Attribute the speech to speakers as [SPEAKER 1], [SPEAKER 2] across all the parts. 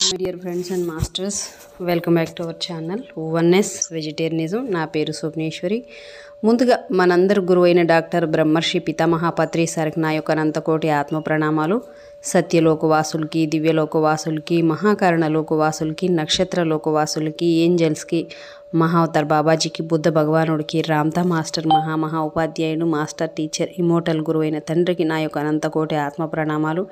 [SPEAKER 1] My dear friends and masters, welcome back to our channel oneness vegetarianism. నా పేరు స్వప్నేశ్వరి. ముందుగా మనందరి గురువు అయిన డాక్టర్ బ్రహ్మర్షి పితామహ పత్రి సార్కి నా యొక్క అనంతకోటి ఆత్మ ప్రణామాలు. సత్యలోకవాసులకి, దివ్యలోకవాసులకి, మహాకారణ లోకవాసులకి, నక్షత్ర లోకవాసులకి, ఏంజల్స్కి, మహావతార్ బాబాజీకి, బుద్ధ భగవానుడికి, రామ్తా మాస్టర్ మహా ఉపాధ్యాయుడు, మాస్టర్ టీచర్, ఇమోటల్ గురువైన తండ్రికి నా యొక్క అనంతకోటి ఆత్మ ప్రణామాలు.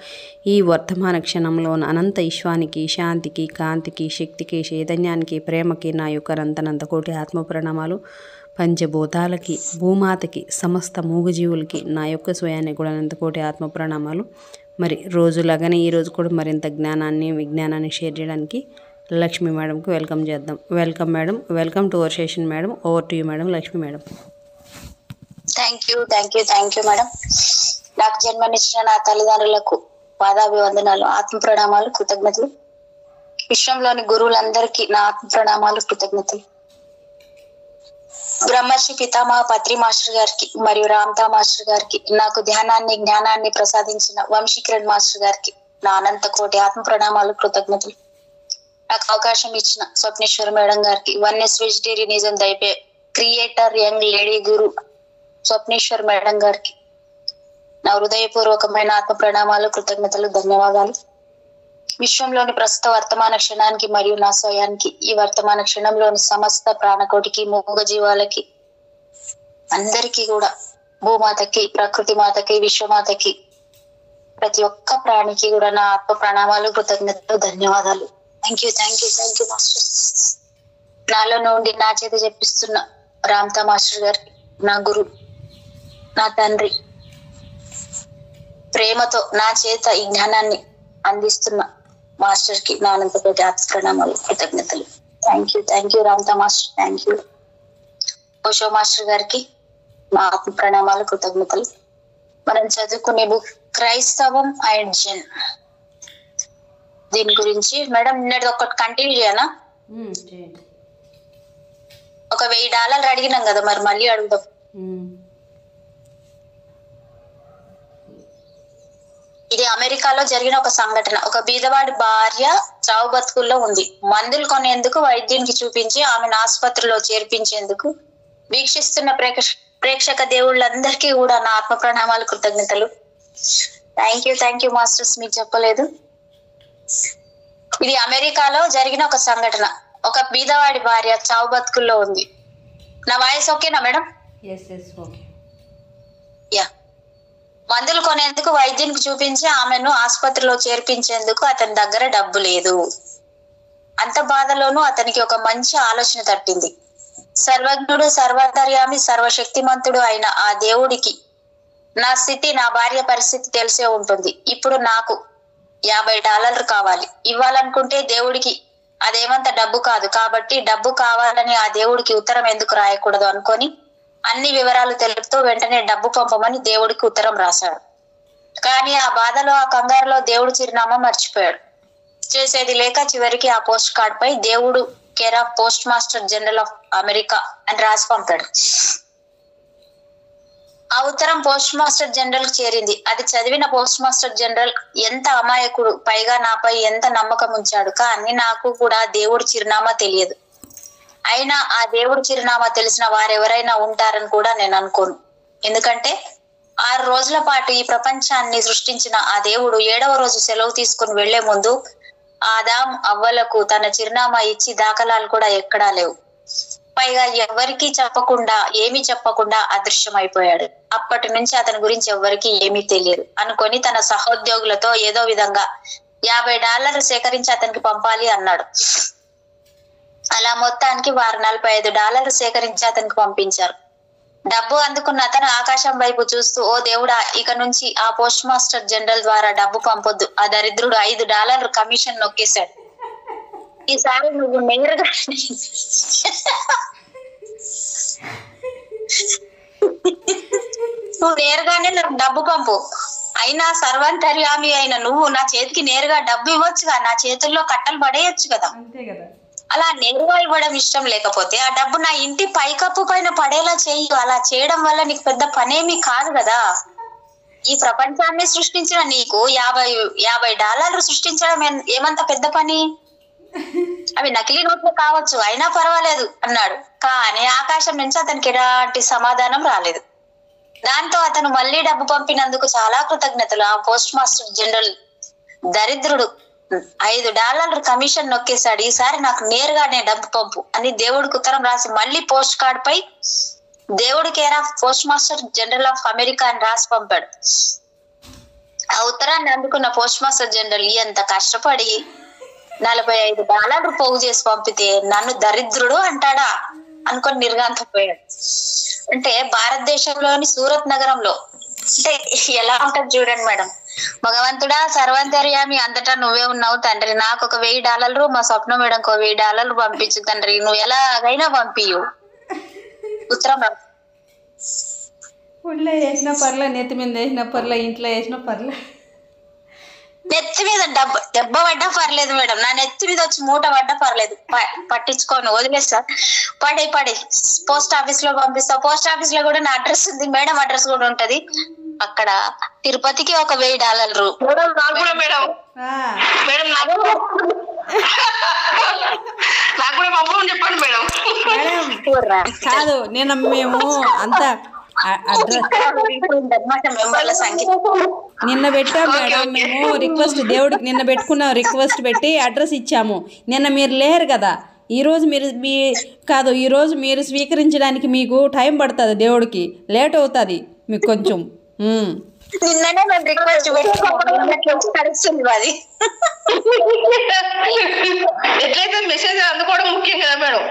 [SPEAKER 1] ఈ వర్తమాన క్షణంలోని అనంత ఈశ్వానికి, శాంతికి, కాంతికి, శక్తికి, చైతన్యానికి, ప్రేమకి నా యొక్క అనంతకోటి ఆత్మ ప్రణామాలు. పంచభూతాలకి, భూమాతకి, సమస్త మూగజీవులకి నా యొక్క స్వయానికి కూడా అనంతకోటి ఆత్మ ప్రణామాలు. మరి రోజులాగానే ఈరోజు కూడా మరింత జ్ఞానాన్ని, విజ్ఞానాన్ని షేర్ చేయడానికి లక్ష్మీ మేడంకి వెల్కమ్ చేద్దాం. Welcome madam, welcome to our session madam. Over to you madam. Lakshmi madam.
[SPEAKER 2] Thank you madam. నాకు జన్మనిచ్చిన నా తల్లిదండ్రులకు పాదాభివందనాలు, ఆత్మ ప్రణామాలు, కృతజ్ఞతలు. విశ్వంలోని గురువులందరికీ నా ఆత్మ ప్రణామాలు, కృతజ్ఞతలు. బ్రహ్మర్షి పితామహ పత్రి మాస్టర్ గారికి మరియు రామ్తా మాస్టర్ గారికి, నాకు ధ్యానాన్ని, జ్ఞానాన్ని ప్రసాదించిన వంశీకిరణ్ మాస్టర్ గారికి నా అనంత కోటి ఆత్మ ప్రణామాలు, కృతజ్ఞతలు. నాకు అవకాశం ఇచ్చిన స్వప్నేశ్వర మేడం గారికి, వన్నెస్ వెజిటేరియనిజం దైపే creator, young lady guru Swapneshwar madam గారికి నా హృదయపూర్వకమైన ఆత్మ ప్రణామాలు, కృతజ్ఞతలు, ధన్యవాదాలు. విశ్వంలోని ప్రస్తుత వర్తమాన క్షణానికి మరియు నా స్వయానికి, ఈ వర్తమాన క్షణంలోని సమస్త ప్రాణకోటికి, మూగ జీవాలకి, అందరికీ కూడా, భూమాతకి, ప్రకృతి మాతకి, విశ్వమాతకి, ప్రతి ఒక్క ప్రాణికి కూడా నా ఆత్మ ప్రణామాలు, కృతజ్ఞతలు, ధన్యవాదాలు. Thank you master. నాలో నుండి నా చేత చెప్పిస్తున్న రామ్తా మాస్టర్ గారికి, నా గురు, నా తండ్రి, ప్రేమతో నా చేత ఈ జ్ఞానాన్ని అందిస్తున్న మాస్టర్ కి నా అనంతకోటి ఆత్మ ప్రణామాలు, కృతజ్ఞతలు. Thank you Ramtha master. Thank you Osho master గారికి నా ఆత్మ ప్రణామాలు, కృతజ్ఞతలు. మనం చదువుకునే బుక్ క్రైస్తవం అండ్ జెన్, దీని గురించి మేడం నిన్నటి ఒకటి కంటిన్యూ చేయనా? ఒక $1000 అడిగినాం కదా, మరి మళ్ళీ అడుగుదాం. ఇది అమెరికాలో జరిగిన ఒక సంఘటన. ఒక బీదవాడి భార్య చావు బతుకుల్లో ఉంది. మందులు కొనేందుకు వైద్యునికి చూపించి ఆమెను ఆసుపత్రిలో చేర్పించేందుకు వీక్షిస్తున్న ప్రేక్షక దేవుళ్ళందరికీ కూడా నా ఆత్మ ప్రణామాలు, కృతజ్ఞతలు. థ్యాంక్ యూ మాస్టర్స్, మీకు చెప్పలేదు. ఇది అమెరికాలో జరిగిన ఒక సంఘటన. ఒక బీదవాడి భార్య చావు బతుకుల్లో ఉంది. నా వాయిస్ ఓకేనా మేడం? యా. మందులు కొనేందుకు వైద్యునికి చూపించి ఆమెను ఆసుపత్రిలో చేర్పించేందుకు అతని దగ్గర డబ్బు లేదు. అంత బాధలోనూ అతనికి ఒక మంచి ఆలోచన తట్టింది. సర్వజ్ఞుడు, సర్వాంతర్యామి, సర్వశక్తిమంతుడు అయిన ఆ దేవుడికి నా స్థితి, నా భార్య పరిస్థితి తెలిసే ఉంటుంది. ఇప్పుడు నాకు $50 కావాలి. ఇవ్వాలనుకుంటే దేవుడికి అదేమంత డబ్బు కాదు, కాబట్టి డబ్బు కావాలని ఆ దేవుడికి ఉత్తరం ఎందుకు రాయకూడదు అనుకొని అన్ని వివరాలు తెలుపుతూ వెంటనే డబ్బు పంపమని దేవుడికి ఉత్తరం రాశాడు. కానీ ఆ బాధలో, ఆ కంగారులో దేవుడు చిరునామా మర్చిపోయాడు. చేసేది లేక చివరికి ఆ పోస్ట్ కార్డ్ పై దేవుడు care of post master general of America అని రాసి పంపాడు. ఆ ఉత్తరం పోస్ట్ మాస్టర్ జనరల్ కి చేరింది. అది చదివిన పోస్ట్ మాస్టర్ జనరల్ ఎంత అమాయకుడు, పైగా నాపై ఎంత నమ్మకం ఉంచాడు. కానీ నాకు కూడా దేవుడి చిరునామా తెలియదు. అయినా ఆ దేవుడి చిరునామా తెలిసిన వారెవరైనా ఉంటారని కూడా నేను అనుకోను. ఎందుకంటే 6 రోజుల పాటు ఈ ప్రపంచాన్ని సృష్టించిన ఆ దేవుడు 7వ రోజు సెలవు తీసుకుని వెళ్లే ముందు ఆదాం, అవ్వలకు తన చిరునామా ఇచ్చి దాఖలాలు కూడా ఎక్కడా లేవు. పైగా ఎవరికీ చెప్పకుండా, ఏమీ చెప్పకుండా అదృశ్యమైపోయాడు. అప్పటి నుంచి అతని గురించి ఎవ్వరికి ఏమీ తెలియదు అనుకొని తన సహోద్యోగులతో ఏదో విధంగా $50 సేకరించి అతనికి పంపాలి అన్నాడు. అలా మొత్తానికి వారు $45 సేకరించి అతనికి పంపించారు. డబ్బు అందుకున్న అతను ఆకాశం వైపు చూస్తూ, ఓ దేవుడా, ఇక నుంచి ఆ పోస్ట్ మాస్టర్ జనరల్ ద్వారా డబ్బు పంపొద్దు. ఆ దరిద్రుడు $5 కమిషన్ నొక్కేశాడు. ఈసారి నువ్వు నేరుగానే నాకు డబ్బు పంపు. అయినా సర్వాంతర్యామి అయిన నువ్వు నా చేతికి నేరుగా డబ్బు ఇవ్వచ్చుగా, నా చేతుల్లో కట్టలు పడేయచ్చు కదా. అలా నేరుగా ఇవ్వడం ఇష్టం లేకపోతే ఆ డబ్బు నా ఇంటి పైకప్పు పైన పడేలా చెయ్యి. అలా చేయడం వల్ల నీకు పెద్ద పనేమీ కాదు కదా. ఈ ప్రపంచాన్ని సృష్టించిన నీకు $50 సృష్టించడం ఏమంత పెద్ద పని? అవి నకిలీ నోట్లు కావచ్చు, అయినా పర్వాలేదు అన్నాడు. కానీ ఆకాశం నుంచి అతనికి ఎలాంటి సమాధానం రాలేదు. దాంతో అతను మళ్ళీ డబ్బు పంపినందుకు చాలా కృతజ్ఞతలు. ఆ పోస్ట్ మాస్టర్ జనరల్ దరిద్రుడు $5 కమిషన్ నొక్కేశాడు. ఈసారి నాకు నేరుగానే డబ్బు పంపు అని దేవుడికి ఉత్తరం రాసి మళ్ళీ పోస్ట్ కార్డ్ పై దేవుడి care of post master general of America అని రాసి పంపాడు. ఆ ఉత్తరాన్ని అందుకున్న పోస్ట్ మాస్టర్ జనరల్ ఎంత కష్టపడి $45 పోగు చేసి పంపితే నన్ను దరిద్రుడు అంటాడా అనుకొని నిర్గాంతపోయాడు. అంటే భారతదేశంలోని సూరత్ నగరంలో అంటే ఎలా ఉంటది చూడండి మేడం. భగవంతుడా సర్వాంతర్యామి, అంతటా నువ్వే ఉన్నావు తండ్రి, నాకు ఒక $1000 మా స్వప్న మేడంకి ఒక $1000 పంపించు తండ్రి, నువ్వు ఎలాగైనా పంపియు. ఉత్తరం
[SPEAKER 1] ఒళ్ళో వేసిన పర్లే, నెత్తి మీద వేసిన పర్లే, ఇంట్లో వేసిన పర్లే,
[SPEAKER 2] నెత్తి మీద దెబ్బ పడ్డా పర్లేదు మేడం, నా నెత్తి మీద వచ్చి మూట పడ్డా పర్లేదు, పట్టించుకోను, వదిలేస్తా, పడే పోస్ట్ ఆఫీస్ లో పంపిస్తా. పోస్ట్ ఆఫీస్ లో కూడా నా అడ్రస్ ఉంది మేడం, అడ్రస్ కూడా ఉంటది అక్కడ. తిరుపతికి ఒక $1000
[SPEAKER 3] మేడం. నాకు కూడా పంపమని చెప్పండి మేడం.
[SPEAKER 1] కాదు నిన్న మేము అంతా నిన్న పెట్టాం మేడం, మేము రిక్వెస్ట్ దేవుడికి నిన్న పెట్టుకున్నాం, రిక్వెస్ట్ పెట్టి అడ్రస్ ఇచ్చాము. నిన్న మీరు లేరు కదా, ఈరోజు ఈరోజు మీరు స్వీకరించడానికి మీకు టైం పడుతుంది, దేవుడికి లేట్ అవుతుంది మీకు కొంచెం.
[SPEAKER 2] నిన్ననే మేము రిక్వెస్ట్ పెట్టుకుంది అది
[SPEAKER 3] ఎట్లయితే మెసేజ్ అందుకోవడం ముఖ్యం కదా మేడం.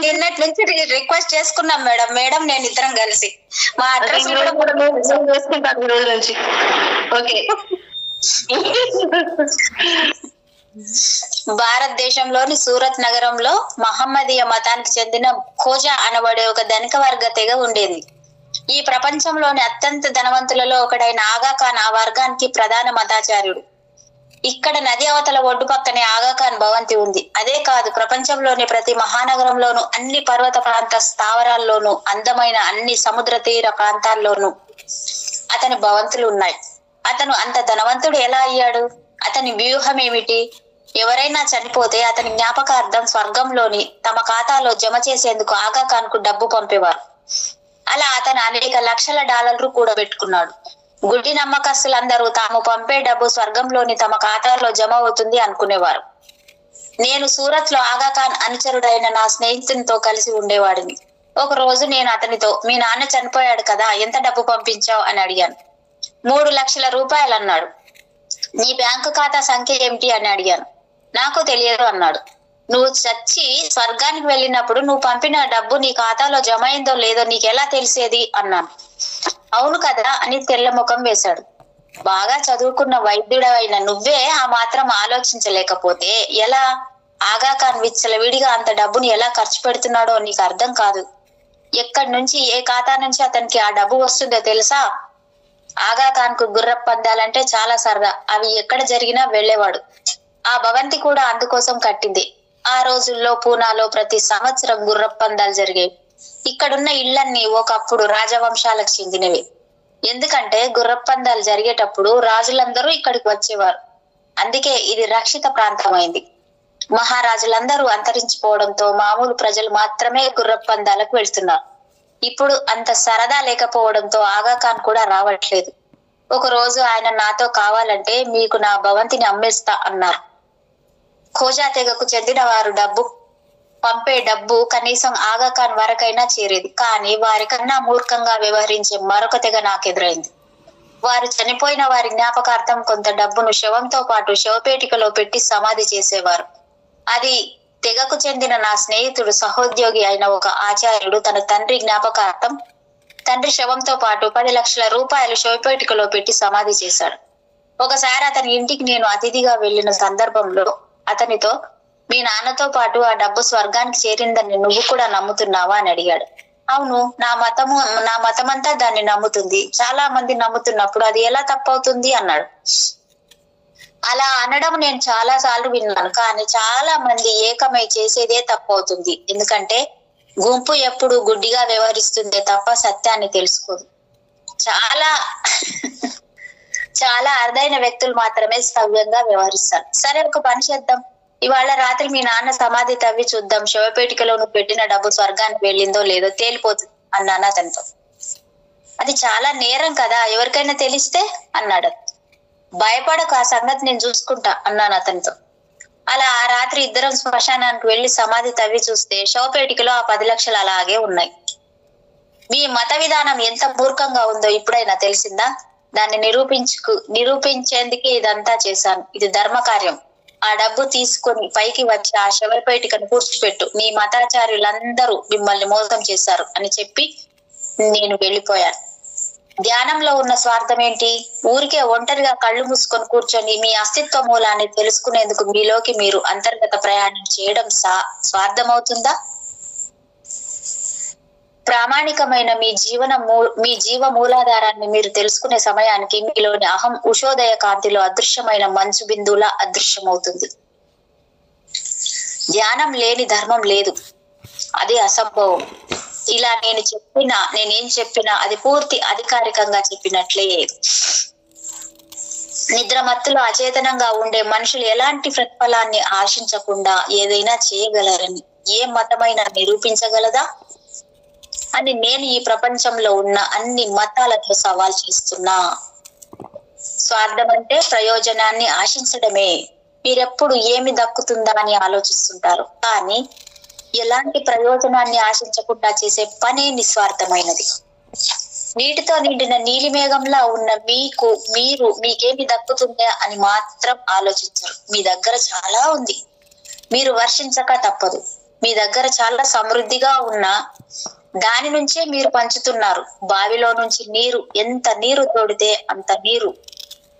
[SPEAKER 2] నిన్నటి నుంచి రిక్వెస్ట్ చేసుకున్నాం మేడం, మేడం నేను ఇద్దరం కలిసి మా అడ్రస్
[SPEAKER 3] చేసుకుంటాను ఈ రోజు నుంచి. ఓకే.
[SPEAKER 2] భారతదేశంలోని సూరత్ నగరంలో మహమ్మదీయ మతానికి చెందిన ఖోజా అనబడే ఒక ధనిక వర్గ తెగ ఉండేది. ఈ ప్రపంచంలోని అత్యంత ధనవంతులలో ఒకడైన ఆగాఖాన్ ఆ వర్గానికి ప్రధాన మతాచార్యుడు. ఇక్కడ నది అవతల ఒడ్డు పక్కనే ఆగాఖాన్ భవంతి ఉంది. అదే కాదు, ప్రపంచంలోని ప్రతి మహానగరంలోను, అన్ని పర్వత ప్రాంత స్థావరాల్లోనూ, అందమైన అన్ని సముద్ర తీర ప్రాంతాల్లోనూ అతని భవంతులు ఉన్నాయి. అతను అంత ధనవంతుడు ఎలా అయ్యాడు? అతని వ్యూహం ఏమిటి? ఎవరైనా చనిపోతే అతని జ్ఞాపకార్థం స్వర్గంలోని తమ ఖాతాలో జమ చేసేందుకు ఆగాఖాన్ కు డబ్బు పంపేవారు. అలా అతను అనేక లక్షల $డాలర్లు కూడబెట్టుకున్నాడు. గుడ్డి నమ్మకస్తులందరూ తాము పంపే డబ్బు స్వర్గంలోని తమ ఖాతాలో జమ అవుతుంది అనుకునేవారు. నేను సూరత్ లో ఆగాఖాన్ అనుచరుడైన నా స్నేహితునితో కలిసి ఉండేవాడిని. ఒక రోజు నేను అతనితో, మీ నాన్న చనిపోయాడు కదా, ఎంత డబ్బు పంపించావు అని అడిగాను. 3 లక్షల రూపాయలు అన్నాడు. నీ బ్యాంకు ఖాతా సంఖ్య ఏమిటి అని అడిగాను. నాకు తెలియదు అన్నాడు. నువ్వు చచ్చి స్వర్గానికి వెళ్ళినప్పుడు నువ్వు పంపిన డబ్బు నీ ఖాతాలో జమ అయిందో లేదో నీకెలా తెలిసేది అన్నాను. అవును కదా అని తెల్ల ముఖం వేశాడు. బాగా చదువుకున్న వైద్యుడైన నువ్వే ఆ మాత్రం ఆలోచించలేకపోతే ఎలా? ఆగాఖాన్ విచ్చలవిడిగా అంత డబ్బుని ఎలా ఖర్చు పెడుతున్నాడో నీకు అర్థం కాదు. ఎక్కడి నుంచి, ఏ ఖాతా నుంచి అతనికి ఆ డబ్బు వస్తుందో తెలుసా? ఆగాఖాన్ కు గుర్రపు పందాలంటే చాలా సరదా. అవి ఎక్కడ జరిగినా వెళ్లేవాడు. ఆ భవంతి కూడా అందుకోసం కట్టింది. ఆ రోజుల్లో పూనాలో ప్రతి సంవత్సరం గుర్రపు పందాలు జరిగేవి. ఇక్కడున్న ఇళ్లన్నీ ఒకప్పుడు రాజవంశాలకు చెందినవి. ఎందుకంటే గుర్రపు పందాలు జరిగేటప్పుడు రాజులందరూ ఇక్కడికి వచ్చేవారు. అందుకే ఇది రక్షిత ప్రాంతమైంది. మహారాజులందరూ అంతరించిపోవడంతో మామూలు ప్రజలు మాత్రమే గుర్రపు పందాలకు వెళ్తున్నారు. ఇప్పుడు అంత సరదా లేకపోవడంతో ఆగాఖాన్ కూడా రావట్లేదు. ఒక రోజు ఆయన నాతో కావాలంటే మీకు నా భవంతిని అమ్మేస్తా అన్నారు. ఖోజా తెగకు చెందిన వారు పంపే డబ్బు కనీసం ఆగాఖాన్ వరకైనా చేరేది. కానీ వారికన్నా మూర్ఖంగా వ్యవహరించే మరొక తెగ నాకెదురైంది. వారు చనిపోయిన వారి జ్ఞాపకార్థం కొంత డబ్బును శవంతో పాటు శవపేటికలో పెట్టి సమాధి చేసేవారు. అది తెగకు చెందిన నా స్నేహితుడు సహోద్యోగి అయిన ఒక ఆచార్యుడు తన తండ్రి జ్ఞాపకార్థం తండ్రి శవంతో పాటు 10 లక్షల రూపాయలు శవపేటికలో పెట్టి సమాధి చేశాడు. ఒకసారి అతని ఇంటికి నేను అతిథిగా వెళ్లిన సందర్భంలో అతనితో, మీ నాన్నతో పాటు ఆ డబ్బు స్వర్గానికి చేరిందని నువ్వు కూడా నమ్ముతున్నావా అని అడిగాడు. అవును, నా మతమంతా దాన్ని నమ్ముతుంది. చాలా మంది నమ్ముతున్నప్పుడు అది ఎలా తప్పవుతుంది అన్నాడు. అలా అనడం నేను చాలా సార్లు విన్నాను. కానీ చాలా మంది ఏకమై చేసేదే తప్పవుతుంది. ఎందుకంటే గుంపు ఎప్పుడు గుడ్డిగా వ్యవహరిస్తుందే తప్ప సత్యాన్ని తెలుసుకోదు. చాలా అరుదైన వ్యక్తులు మాత్రమే సవ్యంగా వ్యవహరిస్తారు. సరే, ఒక పని చేద్దాం. ఇవాళ రాత్రి మీ నాన్న సమాధి తవ్వి చూద్దాం. శవపేటికలో నువ్వు పెట్టిన డబ్బు స్వర్గానికి వెళ్ళిందో లేదో తేలిపోతుంది అన్నాను అతనితో. అది చాలా నేరం కదా, ఎవరికైనా తెలిస్తే అన్నాడు. భయపడకు, ఆ సంగతి నేను చూసుకుంటా అన్నాను అతనితో. అలా ఆ రాత్రి ఇద్దరం శ్మశానానికి వెళ్లి సమాధి తవ్వి చూస్తే శవపేటికలో ఆ 10 లక్షలు అలాగే ఉన్నాయి. మీ మత విధానం ఎంత మూర్ఖంగా ఉందో ఇప్పుడైనా తెలిసిందా? దాన్ని నిరూపించేందుకే ఇదంతా చేశాను. ఇది ధర్మ కార్యం. ఆ డబ్బు తీసుకొని పైకి వచ్చి ఆ శవపేటికను పూడ్చిపెట్టు. నీ మతాచార్యులందరూ మిమ్మల్ని మోసం చేశారు అని చెప్పి నేను వెళ్ళిపోయాను. ధ్యానంలో ఉన్న స్వార్థం ఏంటి? ఊరికే ఒంటరిగా కళ్ళు మూసుకొని కూర్చొని మీ అస్తిత్వ మూలాన్ని తెలుసుకునేందుకు మీలోకి మీరు అంతర్గత ప్రయాణం చేయడం స్వార్థమవుతుందా? ప్రామాణికమైన మీ జీవ మూలాధారాన్ని మీరు తెలుసుకునే సమయానికి మీలోని అహం ఉషోదయ కాంతిలో అదృశ్యమైన మంచు బిందువులా అదృశ్యమవుతుంది. ధ్యానం లేని ధర్మం లేదు, అది అసంభవం. ఇలా నేనేం చెప్పినా అది పూర్తి అధికారికంగా చెప్పినట్లే. నిద్రమత్తులో అచేతనంగా ఉండే మనుషులు ఎలాంటి ప్రతిఫలాన్ని ఆశించకుండా ఏదైనా చేయగలరని ఏ మతమైనా నిరూపించగలదా అని నేను ఈ ప్రపంచంలో ఉన్న అన్ని మతాలతో సవాల్ చేస్తున్నా. స్వార్థం అంటే ప్రయోజనాన్ని ఆశించడమే. మీరెప్పుడు ఏమి దక్కుతుందా అని ఆలోచిస్తుంటారు, కానీ ఎలాంటి ప్రయోజనాన్ని ఆశించకుండా చేసే పనే నిస్వార్థమైనది. నీటితో నిండిన నీలి మేఘంలా ఉన్న మీకేమి దక్కుతుందా అని మాత్రం ఆలోచించరు. మీ దగ్గర చాలా ఉంది, మీరు వర్షించక తప్పదు. మీ దగ్గర చాలా సమృద్ధిగా ఉన్న దాని నుంచే మీరు పంచుతున్నారు. బావిలో నుంచి ఎంత నీరు తోడితే అంత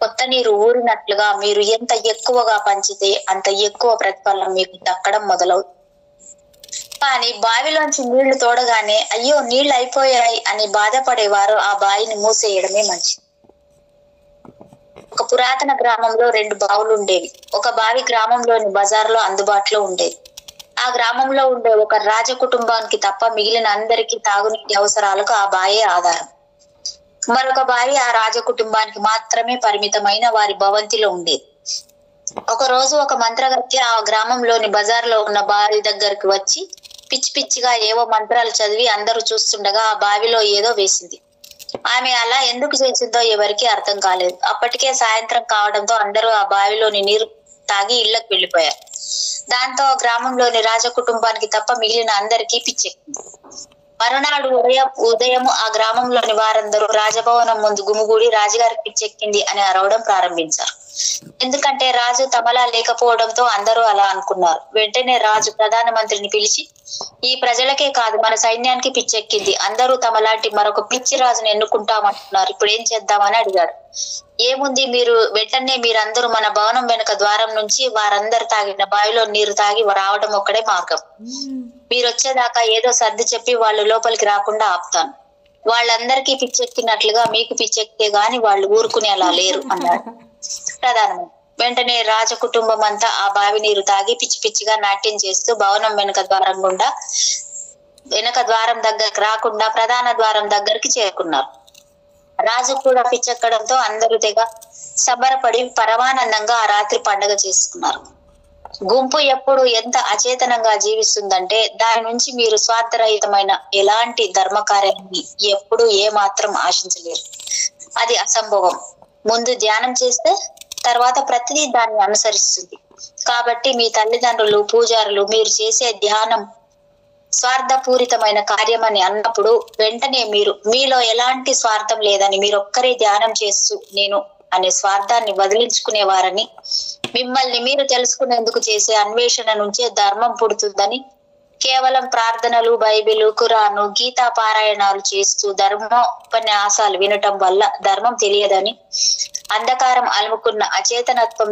[SPEAKER 2] కొత్త నీరు ఊరినట్లుగా మీరు ఎంత ఎక్కువగా పంచితే అంత ఎక్కువ ప్రతిఫలం మీకు దక్కడం మొదలవుతుంది. కానీ బావిలోంచి నీళ్లు తోడగానే అయ్యో నీళ్లు అయిపోయాయి అని బాధపడేవారు ఆ బావిని మూసేయడమే మంచిది. ఒక పురాతన గ్రామంలో 2 బావులు ఉండేవి. ఒక బావి గ్రామంలోని బజార్లో అందుబాటులో ఉండేది. ఆ గ్రామంలో ఉండే ఒక రాజ కుటుంబానికి తప్ప మిగిలిన అందరికీ తాగునీటి అవసరాలకు ఆ బాయే ఆధారం. మరొక బావి ఆ రాజ కుటుంబానికి మాత్రమే పరిమితమైన వారి భవంతిలో ఉండేది. ఒక రోజు ఒక మంత్రగత్తె ఆ గ్రామంలోని బజార్లో ఉన్న బావి దగ్గరికి వచ్చి పిచ్చి పిచ్చిగా ఏవో మంత్రాలు చదివి అందరూ చూస్తుండగా ఆ బావిలో ఏదో వేసింది. ఆమె అలా ఎందుకు చేసిందో ఎవరికి అర్థం కాలేదు. అప్పటికే సాయంత్రం కావడంతో అందరూ ఆ బావిలోని నీరు తాగి ఇళ్లకు వెళ్లిపోయారు. దాంతో గ్రామంలోని రాజ కుటుంబానికి తప్ప మిగిలిన అందరికీ పిచ్చెక్కింది. మరునాడు ఉదయం ఆ గ్రామంలోని వారందరూ రాజభవనం ముందు గుమిగూడి రాజుగారికి పిచ్చెక్కింది అని అరవడం ప్రారంభించారు. ఎందుకంటే రాజు తమలా లేకపోవడంతో అందరూ అలా అనుకున్నారు. వెంటనే రాజు ప్రధానమంత్రిని పిలిచి, ఈ ప్రజలకే కాదు మన సైన్యానికి పిచ్చెక్కింది, అందరూ తమలాంటి మరొక పిచ్చి రాజును ఎన్నుకుంటామంటున్నారు, ఇప్పుడు ఏం చేద్దామని అడిగాడు. ఏముంది, వెంటనే మీరందరూ మన భవనం వెనుక ద్వారం నుంచి వారందరు తాగిన బావిలో నీరు తాగి రావడం ఒక్కడే మార్గం. మీరు వచ్చేదాకా ఏదో సర్ది చెప్పి వాళ్ళు లోపలికి రాకుండా ఆపుతాను. వాళ్ళందరికీ పిచ్చెక్కినట్లుగా మీకు పిచ్చెక్కితే గాని వాళ్ళు ఊరుకునే అలా లేరు అన్నాడు ప్రధానమంత్రి. వెంటనే రాజ కుటుంబం అంతా ఆ బావి నీరు తాగి పిచ్చి పిచ్చిగా నాట్యం చేస్తూ భవనం వెనుక ద్వారం దగ్గరకు రాకుండా ప్రధాన ద్వారం దగ్గరికి చేరుకున్నారు. రాజు కూడా పిచ్చెక్కడంతో అందరూ తెగ సంబరపడి పరమానందంగా ఆ రాత్రి పండుగ చేసుకున్నారు. గుంపు ఎప్పుడు ఎంత అచేతనంగా జీవిస్తుందంటే దాని నుంచి మీరు స్వార్థరహితమైన ఎలాంటి ధర్మకార్యాన్ని ఎప్పుడు ఏమాత్రం ఆశించలేరు. అది అసంభవం. ముందు ధ్యానం చేస్తే తర్వాత ప్రతిదీ దాన్ని అనుసరిస్తుంది. కాబట్టి మీ తల్లిదండ్రులు, పూజారులు మీరు చేసే ధ్యానం స్వార్థపూరితమైన కార్యమని అన్నప్పుడు వెంటనే మీలో ఎలాంటి స్వార్థం లేదని, మీరొక్కరే ధ్యానం చేస్తూ నేను అనే స్వార్థాన్ని వదిలించుకునేవారని, మిమ్మల్ని మీరు తెలుసుకునేందుకు చేసే అన్వేషణ నుంచే ధర్మం పుడుతుందని, కేవలం ప్రార్థనలు, బైబిలు, ఖురాను, గీతా పారాయణాలు చేస్తూ ధర్మోపన్యాసాలు వినటం వల్ల ధర్మం తెలియదని, అంధకారం అలుముకున్న అచేతనత్వం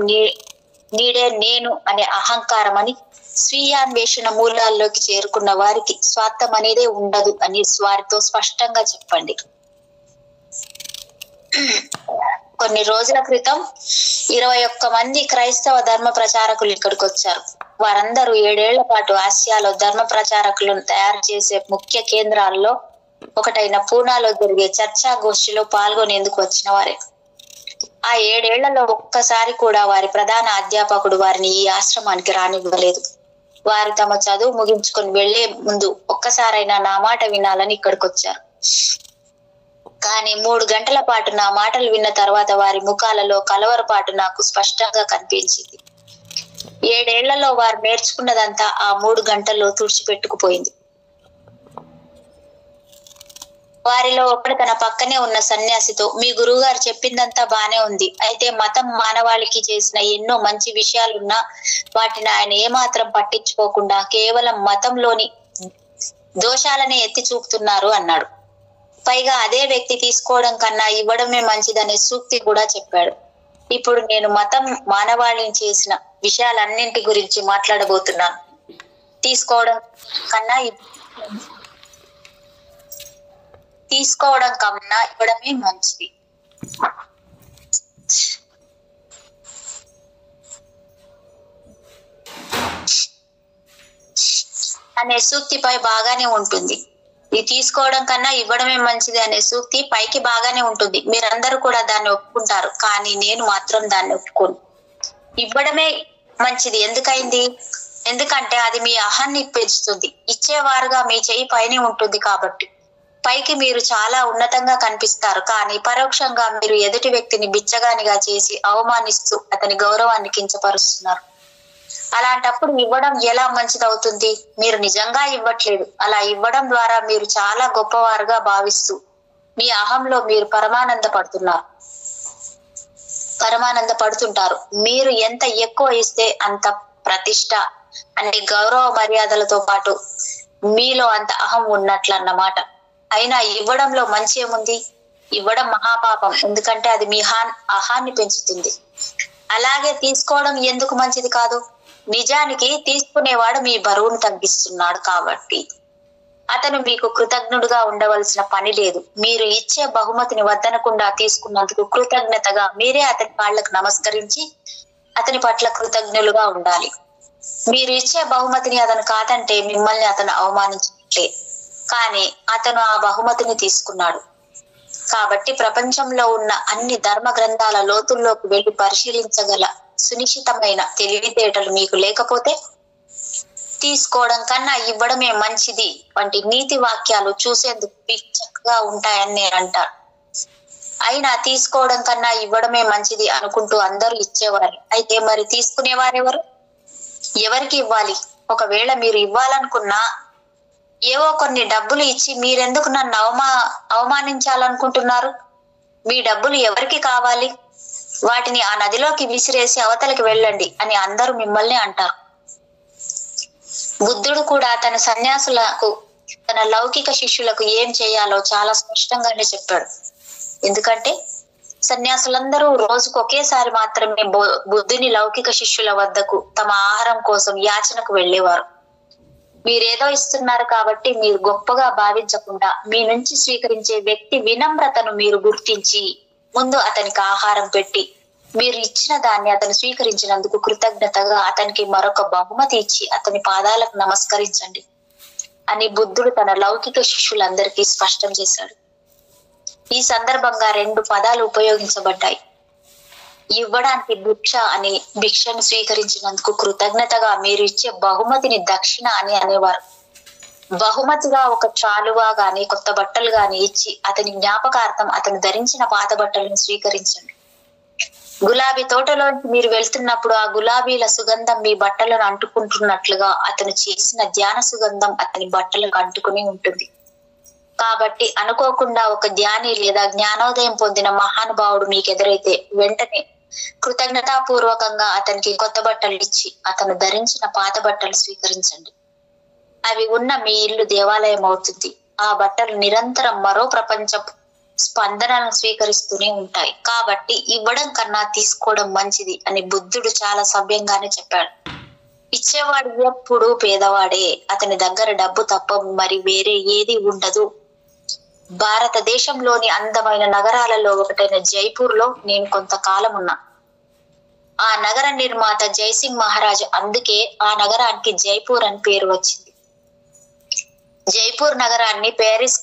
[SPEAKER 2] నీడే నేను అనే అహంకారం అని, స్వీయాన్వేషణ మూలాల్లోకి చేరుకున్న వారికి స్వార్థం అనేదే ఉండదు అని వారితో స్పష్టంగా చెప్పండి. కొన్ని రోజుల క్రితం 21 మంది క్రైస్తవ ధర్మ ప్రచారకులు ఇక్కడికి వచ్చారు. వారందరూ 7 ఏళ్ల పాటు ఆసియాలో ధర్మ ప్రచారకులను తయారు చేసే ముఖ్య కేంద్రాల్లో ఒకటైన పూనాలో జరిగే చర్చా గోష్ఠిలో పాల్గొనేందుకు వచ్చిన వారే. ఆ 7 ఏళ్లలో ఒక్కసారి కూడా వారి ప్రధాన అధ్యాపకుడు వారిని ఈ ఆశ్రమానికి రానివ్వలేదు. వారు తమ చదువు ముగించుకొని వెళ్లే ముందు ఒక్కసారైనా నా మాట వినాలని ఇక్కడికి వచ్చారు. కానీ 3 గంటల పాటు నా మాటలు విన్న తర్వాత వారి ముఖాలలో కలవరపాటు నాకు స్పష్టంగా కనిపించింది. 7 ఏళ్లలో వారు నేర్చుకున్నదంతా ఆ 3 గంటల్లో తుడిచిపెట్టుకుపోయింది. వారిలో ఒకడు తన పక్కనే ఉన్న సన్యాసితో, మీ గురువుగారు చెప్పిందంతా బానే ఉంది, అయితే మతం మానవాళికి చేసిన ఎన్నో మంచి విషయాలున్నా వాటిని ఆయన ఏమాత్రం పట్టించుకోకుండా కేవలం మతంలోని దోషాలనే ఎత్తి చూపుతున్నారు అన్నాడు. పైగా అదే వ్యక్తి తీసుకోవడం కన్నా ఇవ్వడమే మంచిదనే సూక్తి కూడా చెప్పాడు. ఇప్పుడు నేను మతం మానవాళిని చేసిన విషయాలన్నింటి గురించి మాట్లాడబోతున్నాను. తీసుకోవడం కన్నా ఇవ్వడమే మంచిది. అనే సూక్తిపై బాగానే ఉంటుంది. ఇది తీసుకోవడం కన్నా ఇవ్వడమే మంచిది అనే సూక్తి పైకి బాగానే ఉంటుంది, మీరందరూ కూడా దాన్ని ఒప్పుకుంటారు. కానీ నేను మాత్రం దాన్ని ఒప్పుకోను. ఇవ్వడమే మంచిది ఎందుకైంది? ఎందుకంటే అది మీ అహాన్ని పెంచుతుంది. ఇచ్చేవారుగా మీ చేయి పైనే ఉంటుంది కాబట్టి. పైకి మీరు చాలా ఉన్నతంగా కనిపిస్తారు, కానీ పరోక్షంగా మీరు ఎదుటి వ్యక్తిని బిచ్చగానిగా చేసి అవమానిస్తూ అతని గౌరవాన్ని కించపరుస్తున్నారు. అలాంటప్పుడు ఇవ్వడం ఎలా మంచిదవుతుంది? మీరు నిజంగా ఇవ్వట్లేదు. అలా ఇవ్వడం ద్వారా మీరు చాలా గొప్పవారుగా భావిస్తూ మీ అహంలో మీరు పరమానంద పడుతుంటారు. మీరు ఎంత ఎక్కువ ఇస్తే అంత ప్రతిష్ట, అన్ని గౌరవ మర్యాదలతో పాటు మీలో అంత అహం ఉన్నట్లన్నమాట. అయినా ఇవ్వడంలో మంచి ఏముంది? ఇవ్వడం మహాపాపం, ఎందుకంటే అది మీ అహాన్ని పెంచుతుంది. అలాగే తీసుకోవడం ఎందుకు మంచిది కాదు? నిజానికి తీసుకునేవాడు మీ బరువును తగ్గిస్తున్నాడు కాబట్టి అతను మీకు కృతజ్ఞుడుగా ఉండవలసిన పని లేదు. మీరు ఇచ్చే బహుమతిని వద్దనకుండా తీసుకున్నందుకు కృతజ్ఞతగా మీరే అతని కాళ్లకు నమస్కరించి అతని పట్ల కృతజ్ఞులుగా ఉండాలి. మీరు ఇచ్చే బహుమతిని అతను కాదంటే మిమ్మల్ని అతను అవమానించినట్లే. కానీ అతను ఆ బహుమతిని తీసుకున్నాడు కాబట్టి ప్రపంచంలో ఉన్న అన్ని ధర్మ గ్రంథాల లోతుల్లోకి వెళ్లి పరిశీలించగల సునిశ్చితమైన తెలివితేటలు మీకు లేకపోతే తీసుకోవడం కన్నా ఇవ్వడమే మంచిది వంటి నీతి వాక్యాలు చూసేందుకు చక్కగా ఉంటాయని నేను అంటాను. అయినా తీసుకోవడం కన్నా ఇవ్వడమే మంచిది అనుకుంటూ అందరూ ఇచ్చేవారు. అయితే మరి తీసుకునేవారెవరు? ఎవరికి ఇవ్వాలి? ఒకవేళ మీరు ఇవ్వాలనుకున్నా ఏవో కొన్ని డబ్బులు ఇచ్చి మీరెందుకు నన్ను అవమానించాలనుకుంటున్నారు? మీ డబ్బులు ఎవరికి కావాలి? వాటిని ఆ నదిలోకి విసిరేసి అవతలకి వెళ్ళండి అని అందరూ మిమ్మల్ని అంటారు. బుద్ధుడు కూడా తన సన్యాసులకు, తన లౌకిక శిష్యులకు ఏం చేయాలో చాలా స్పష్టంగానే చెప్పాడు. ఎందుకంటే సన్యాసులందరూ రోజుకు ఒకేసారి మాత్రమే బుద్ధుని లౌకిక శిష్యుల వద్దకు తమ ఆహారం కోసం యాచనకు వెళ్ళేవారు. మీరేదో ఇస్తున్నారు కాబట్టి మీరు గొప్పగా భావించకుండా మీ నుంచి స్వీకరించే వ్యక్తి వినమ్రతను మీరు గుర్తించి ముందు అతనికి ఆహారం పెట్టి మీరు ఇచ్చిన దాన్ని అతను స్వీకరించినందుకు కృతజ్ఞతగా అతనికి మరొక బహుమతి ఇచ్చి అతని పాదాలకు నమస్కరించండి అని బుద్ధుడు తన లౌకిక శిష్యులందరికీ స్పష్టం చేశాడు. ఈ సందర్భంగా 2 పదాలు ఉపయోగించబడ్డాయి. ఇవ్వడానికి భిక్ష అని, భిక్షను స్వీకరించినందుకు కృతజ్ఞతగా మీరు ఇచ్చే బహుమతిని దక్షిణ అని అనేవారు. బహుమతిగా ఒక చాలువా గాని కొత్త బట్టలు గాని ఇచ్చి అతని జ్ఞాపకార్థం అతను ధరించిన పాత బట్టలను స్వీకరించండి. గులాబీ తోటలోకి మీరు వెళ్తున్నప్పుడు ఆ గులాబీల సుగంధం మీ బట్టలను అంటుకుంటున్నట్లుగా అతను చేసిన ధ్యాన సుగంధం అతని బట్టలకు అంటుకుని ఉంటుంది. కాబట్టి అనుకోకుండా ఒక ధ్యాని లేదా జ్ఞానోదయం పొందిన మహానుభావుడు మీకు ఎదురైతే వెంటనే కృతజ్ఞతాపూర్వకంగా అతనికి కొత్త బట్టలు ఇచ్చి అతను ధరించిన పాత బట్టలు స్వీకరించండి. అవి ఉన్న మీ ఇల్లు దేవాలయం అవుతుంది. ఆ బట్టలు నిరంతరం మరో ప్రపంచ స్పందనలను స్వీకరిస్తూనే ఉంటాయి. కాబట్టి ఇవ్వడం కన్నా తీసుకోవడం మంచిది అని బుద్ధుడు చాలా సవ్యంగానే చెప్పాడు. ఇచ్చేవాడు ఎప్పుడు పేదవాడే. అతని దగ్గర డబ్బు తప్ప మరి వేరే ఏది ఉండదు. భారతదేశంలోని అందమైన నగరాలలో ఒకటైన జైపూర్ లో నేను కొంతకాలం ఉన్నా. ఆ నగర నిర్మాత జైసింగ్ మహారాజ్, అందుకే ఆ నగరానికి జైపూర్ అని పేరు వచ్చింది. జైపూర్ నగరాన్ని ప్యారిస్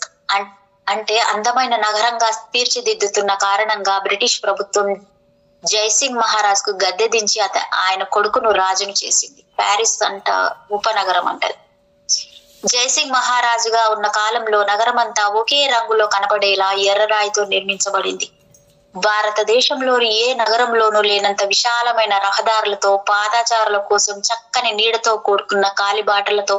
[SPEAKER 2] అంటే అందమైన నగరంగా తీర్చిదిద్దుతున్న కారణంగా బ్రిటిష్ ప్రభుత్వం జైసింగ్ మహారాజ్ కు గద్దె దించి ఆయన కొడుకును రాజును చేసింది. ప్యారిస్ అంట ఉపనగరం అంటది. జైసింగ్ మహారాజుగా ఉన్న కాలంలో నగరం అంతా ఒకే రంగులో కనపడేలా ఎర్రరాయితో నిర్మించబడింది. భారతదేశంలోని ఏ నగరంలోనూ లేనంత విశాలమైన రహదారులతో, పాదచారుల కోసం చక్కని నీడతో కూడుకున్న కాలిబాటలతో,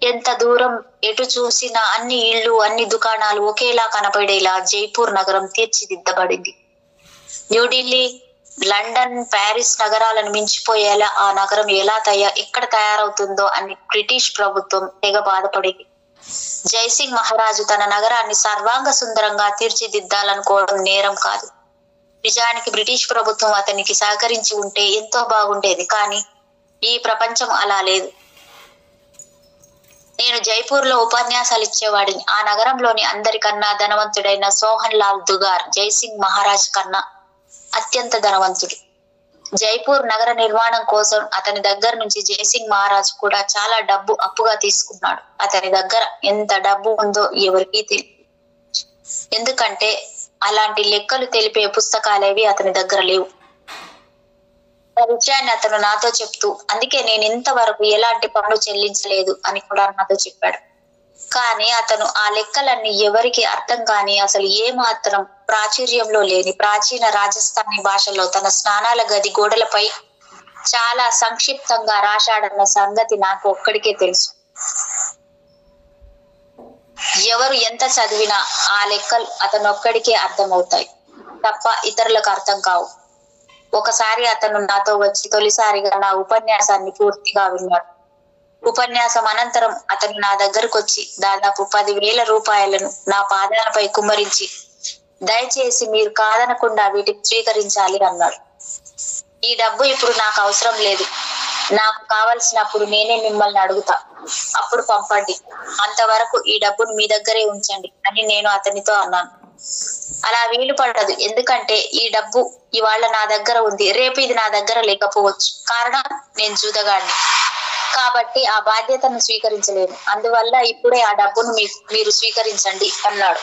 [SPEAKER 2] ఎంత దూరం ఎటు చూసినా అన్ని ఇళ్ళు, అన్ని దుకాణాలు ఒకేలా కనపడేలా జైపూర్ నగరం తీర్చిదిద్దబడింది. న్యూఢిల్లీ, లండన్, ప్యారిస్ నగరాలను మించిపోయేలా ఆ నగరం ఎక్కడ తయారవుతుందో అని బ్రిటిష్ ప్రభుత్వం తెగ బాధపడింది. జైసింగ్ మహారాజు తన నగరాన్ని సర్వాంగ సుందరంగా తీర్చిదిద్దాలనుకోవడం నేరం కాదు. నిజానికి బ్రిటిష్ ప్రభుత్వం అతనికి సహకరించి ఉంటే ఎంతో బాగుండేది. కానీ ఈ ప్రపంచం అలా లేదు. నేను జైపూర్ లో ఉపన్యాసాలు ఇచ్చేవాడిని. ఆ నగరంలోని అందరికన్నా ధనవంతుడైన సోహన్ లాల్ దుగార్ జైసింగ్ మహారాజ్ కన్నా అత్యంత ధనవంతుడు. జైపూర్ నగర నిర్మాణం కోసం అతని దగ్గర నుంచి జైసింగ్ మహారాజ్ కూడా చాలా డబ్బు అప్పుగా తీసుకున్నాడు. అతని దగ్గర ఎంత డబ్బు ఉందో ఎవరికీ తెలియదు. ఎందుకంటే అలాంటి లెక్కలు తెలిపే పుస్తకాలేవి అతని దగ్గర లేవు. ఆ విషయాన్ని అతను నాతో చెప్తూ, అందుకే నేను ఇంతవరకు ఎలాంటి పన్ను చెల్లించలేదు అని కూడా నాతో చెప్పాడు. కానీ అతను ఆ లెక్కలన్నీ ఎవరికి అర్థం కాని, అసలు ఏమాత్రం ప్రాచుర్యంలో లేని ప్రాచీన రాజస్థానీ భాషలో తన స్నానాల గది గోడలపై చాలా సంక్షిప్తంగా రాశాడన్న సంగతి నాకు ఒక్కడికే తెలుసు. ఎవరు ఎంత చదివినా ఆ లెక్కలు అతను ఒక్కడికే అర్థమవుతాయి తప్ప ఇతరులకు అర్థం కావు. ఒకసారి అతను నాతో వచ్చి తొలిసారిగా నా ఉపన్యాసాన్ని పూర్తిగా విన్నాడు. ఉపన్యాసం అనంతరం అతను నా దగ్గరకు వచ్చి దాదాపు 10,000 రూపాయలను నా పాదాలపై కుమ్మరించి, దయచేసి మీరు కాదనకుండా వీటిని స్వీకరించాలి అన్నాడు. ఈ డబ్బు ఇప్పుడు నాకు అవసరం లేదు. నాకు కావలసినప్పుడు నేనే మిమ్మల్ని అడుగుతా, అప్పుడు పంపండి. అంతవరకు ఈ డబ్బును మీ దగ్గరే ఉంచండి అని నేను అతనితో అన్నాను. అలా వీలు పడదు. ఎందుకంటే ఈ డబ్బు ఇవాళ నా దగ్గర ఉంది, రేపు ఇది నా దగ్గర లేకపోవచ్చు. కారణం, నేను జూదగాడిని కాబట్టి ఆ బాధ్యతను స్వీకరించలేను. అందువల్ల ఇప్పుడే ఆ డబ్బును మీరు స్వీకరించండి అన్నాడు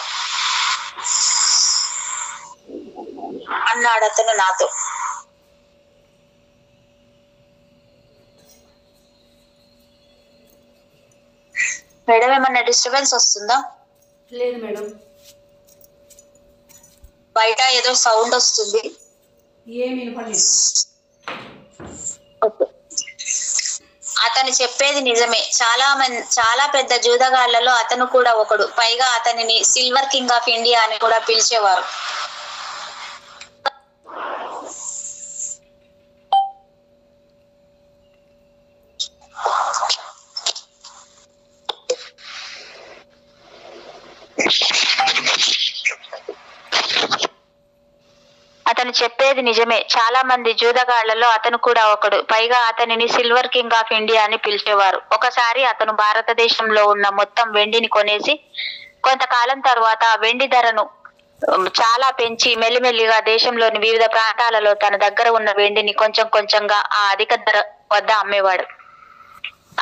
[SPEAKER 2] అతను నాతో. మేడం, ఏమన్నా డిస్టర్బెన్స్ వస్తుందా?
[SPEAKER 1] లేదు మేడం.
[SPEAKER 2] బయట ఏదో సౌండ్ వస్తుంది.
[SPEAKER 1] ఏమి వినపడలేదు.
[SPEAKER 2] అతను చెప్పేది నిజమే. చాలా పెద్ద జూదగాళ్లలో అతను కూడా ఒకడు. పైగా అతనిని సిల్వర్ కింగ్ ఆఫ్ ఇండియా అని కూడా పిలిచేవారు. అతను చెప్పేది నిజమే. చాలా మంది జూదగాళ్లలో అతను కూడా ఒకడు. పైగా అతనిని సిల్వర్ కింగ్ ఆఫ్ ఇండియా అని పిలిచేవారు. ఒకసారి అతను భారతదేశంలో ఉన్న మొత్తం వెండిని కొనేసి కొంతకాలం తర్వాత వెండి ధరను చాలా పెంచి మెల్లిమెల్లిగా దేశంలోని వివిధ ప్రాంతాలలో తన దగ్గర ఉన్న వెండిని కొంచెం కొంచెంగా ఆ అధిక ధర వద్ద అమ్మేవాడు.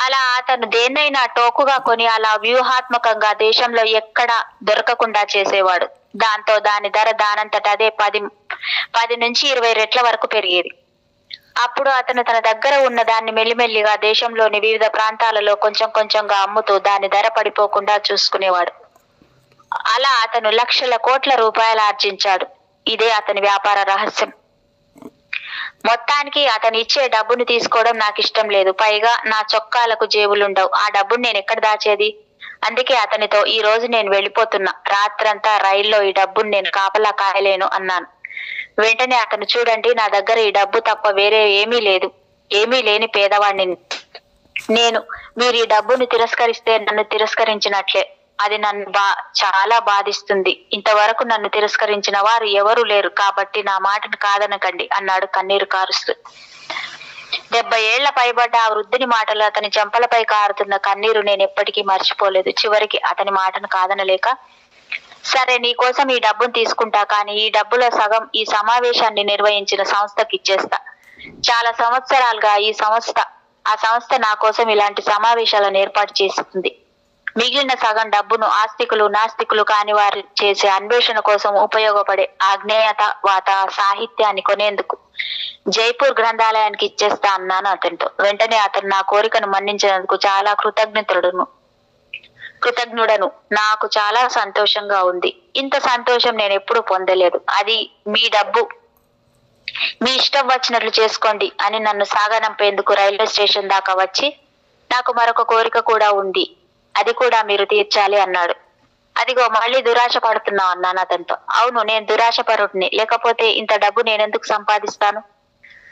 [SPEAKER 2] అలా అతను దేన్నైనా టోకుగా కొని అలా వ్యూహాత్మకంగా దేశంలో ఎక్కడ దొరకకుండా చేసేవాడు. దాంతో దాని ధర దానంతట అదే 10 నుంచి 20 రెట్ల వరకు పెరిగేది. అప్పుడు అతను తన దగ్గర ఉన్న దాన్ని మెల్లిమెల్లిగా దేశంలోని వివిధ ప్రాంతాలలో కొంచెం కొంచెంగా అమ్ముతూ దాని ధర పడిపోకుండా చూసుకునేవాడు. అలా అతను లక్షల కోట్ల రూపాయలు ఆర్జించాడు. ఇదే అతని వ్యాపార రహస్యం. మొత్తానికి అతను ఇచ్చే డబ్బును తీసుకోవడం నాకు ఇష్టం లేదు. పైగా నా చొక్కాలకు జేబులుండవు. ఆ డబ్బును నేను ఎక్కడ దాచేది? అందుకే అతనితో, ఈ రోజు నేను వెళ్ళిపోతున్నా, రాత్రంతా రైల్లో ఈ డబ్బును నేను కాపలా కాయలేను అన్నాను. వెంటనే అతను, చూడండి, నా దగ్గర ఈ డబ్బు తప్ప వేరే ఏమీ లేదు. ఏమీ లేని పేదవాడిని నేను. మీరు ఈ డబ్బును తిరస్కరిస్తే నన్ను తిరస్కరించినట్లే. అది నన్ను చాలా బాధిస్తుంది. ఇంతవరకు నన్ను తిరస్కరించిన వారు ఎవరూ లేరు. కాబట్టి నా మాటను కాదనకండి అన్నాడు కన్నీరు కారుస్తూ. 70 ఏళ్ల పైబడ్డ ఆ వృద్ధుని మాటలు, అతని చెంపలపై కారుతున్న కన్నీరు నేను ఎప్పటికీ మర్చిపోలేదు. చివరికి అతని మాటను కాదనలేక, సరే, నీ కోసం ఈ డబ్బును తీసుకుంటా, కానీ ఈ డబ్బులో సగం ఈ సమావేశాన్ని నిర్వహించిన సంస్థకి ఇచ్చేస్తా. చాలా సంవత్సరాలుగా ఆ సంస్థ నా కోసం ఇలాంటి సమావేశాలను ఏర్పాటు చేస్తుంది. మిగిలిన సగం డబ్బును ఆస్తికులు నాస్తికులు కాని వారు చేసే అన్వేషణ కోసం ఉపయోగపడే అజ్ఞేయతావాత సాహిత్యాన్ని కొనేందుకు జైపూర్ గ్రంథాలయానికి ఇచ్చేస్తా అన్నాను అతనితో. వెంటనే అతను నా కోరికను మన్నించినందుకు చాలా కృతజ్ఞుడను. నాకు చాలా సంతోషంగా ఉంది. ఇంత సంతోషం నేను ఎప్పుడు పొందలేదు. అది మీ డబ్బు, మీ ఇష్టం వచ్చినట్లు చేసుకోండి అని నన్ను సాగనంపేందుకు రైల్వే స్టేషన్ దాకా వచ్చి, నాకు మరొక కోరిక కూడా ఉంది, అది కూడా మీరు తీర్చాలి అన్నాడు. అదిగో మళ్ళీ దురాశ పడుతున్నావు అన్నాను అతనితో. అవును, నేను దురాశపరుడిని, లేకపోతే ఇంత డబ్బు నేనెందుకు సంపాదిస్తాను?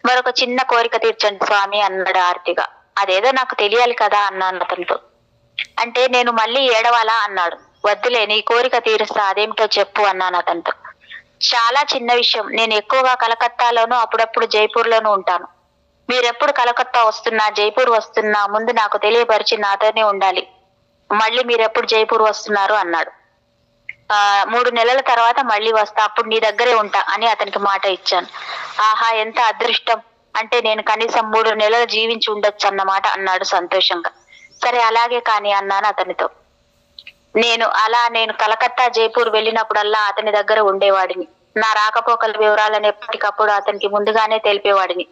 [SPEAKER 2] మరొక చిన్న కోరిక తీర్చండి స్వామి అన్నాడు ఆర్తిగా. అదేదో నాకు తెలియాలి కదా అన్నాను అతనితో. అంటే నేను మళ్ళీ ఏడవాలా అన్నాడు. వద్దులే, నీ కోరిక తీరుస్తా, అదేమిటో చెప్పు అన్నాను అతనితో. చాలా చిన్న విషయం. నేను ఎక్కువగా కలకత్తాలోనూ అప్పుడప్పుడు జైపూర్లోనూ ఉంటాను. మీరెప్పుడు కలకత్తా వస్తున్నా జైపూర్ వస్తున్నా ముందు నాకు తెలియపరిచి నాతోనే ఉండాలి. మళ్ళీ మీరెప్పుడు జైపూర్ వస్తున్నారు అన్నాడు. 3 నెలల తర్వాత మళ్ళీ వస్తా, అప్పుడు నీ దగ్గరే ఉంటా అని అతనికి మాట ఇచ్చాను. ఆహా, ఎంత అదృష్టం! అంటే నేను కనీసం 3 నెలలు జీవించి ఉండొచ్చు అన్నమాట అన్నాడు సంతోషంగా. సరే, అలాగే కాని అన్నాను అతనితో. నేను కలకత్తా జైపూర్ వెళ్ళినప్పుడల్లా అతని దగ్గర ఉండేవాడిని. నా రాకపోకల వివరాలను ఎప్పటికప్పుడు అతనికి ముందుగానే తెలిపేవాడిని.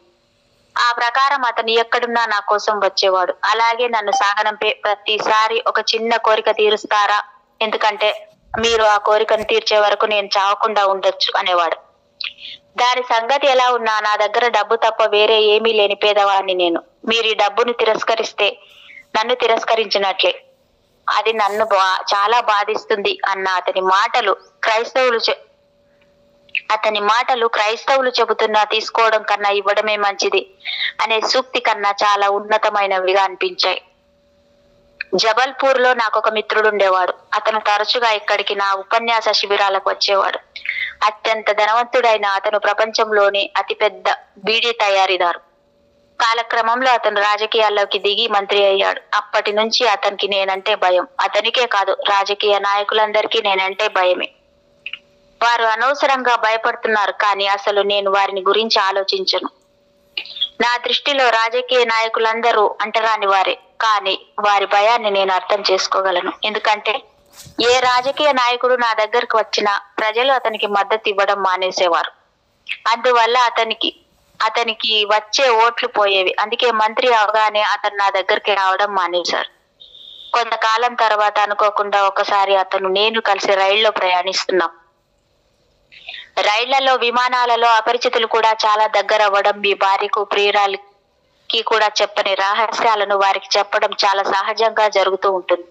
[SPEAKER 2] ఆ ప్రకారం అతను ఎక్కడున్నా నా కోసం వచ్చేవాడు. అలాగే నన్ను సాగనంపే ప్రతిసారి ఒక చిన్న కోరిక తీరుస్తారా, ఎందుకంటే మీరు ఆ కోరికను తీర్చే వరకు నేను చావకుండా ఉండొచ్చు అనేవాడు. దాని సంగతి ఎలా ఉన్నా నా దగ్గర డబ్బు తప్ప వేరే ఏమీ లేని పేదవాడిని నేను. మీరు ఈ డబ్బును తిరస్కరిస్తే నన్ను తిరస్కరించినట్లే. అది నన్ను చాలా బాధిస్తుంది అన్న అతని మాటలు క్రైస్తవులు చెబుతున్నా తీసుకోవడం కన్నా ఇవ్వడమే మంచిది అనే సూక్తి కన్నా చాలా ఉన్నతమైనవిగా అనిపించాయి. జబల్పూర్ లో నాకు ఒక మిత్రుడు ఉండేవాడు. అతను తరచుగా ఇక్కడికి నా ఉపన్యాస శిబిరాలకు వచ్చేవాడు. అత్యంత ధనవంతుడైన అతను ప్రపంచంలోని అతిపెద్ద బీడీ తయారీదారు. కాలక్రమంలో అతను రాజకీయాల్లోకి దిగి మంత్రి అయ్యాడు. అప్పటి నుంచి అతనికి నేనంటే భయం. అతనికే కాదు, రాజకీయ నాయకులందరికీ నేనంటే భయమే. వారు అనవసరంగా భయపడుతున్నారు, కానీ అసలు నేను వారిని గురించి ఆలోచించను. నా దృష్టిలో రాజకీయ నాయకులందరూ అంటరాని వారే, కానీ వారి భయాన్ని నేను అర్థం చేసుకోగలను. ఎందుకంటే ఏ రాజకీయ నాయకుడు నా దగ్గరకు వచ్చినా ప్రజలు అతనికి మద్దతు ఇవ్వడం మానేసేవారు. అందువల్ల అతనికి వచ్చే ఓట్లు పోయేవి. అందుకే మంత్రి అవగానే అతను నా దగ్గరికి రావడం మానేశారు. కొంతకాలం తర్వాత అనుకోకుండా ఒకసారి అతను నేను కలిసి రైల్లో ప్రయాణిస్తున్నాం. రైళ్లలో విమానాలలో అపరిచితులు కూడా చాలా దగ్గర అవ్వడం, మీ భార్యకు ప్రియురాలికి కూడా చెప్పని రహస్యాలను వారికి చెప్పడం చాలా సహజంగా జరుగుతూ ఉంటుంది.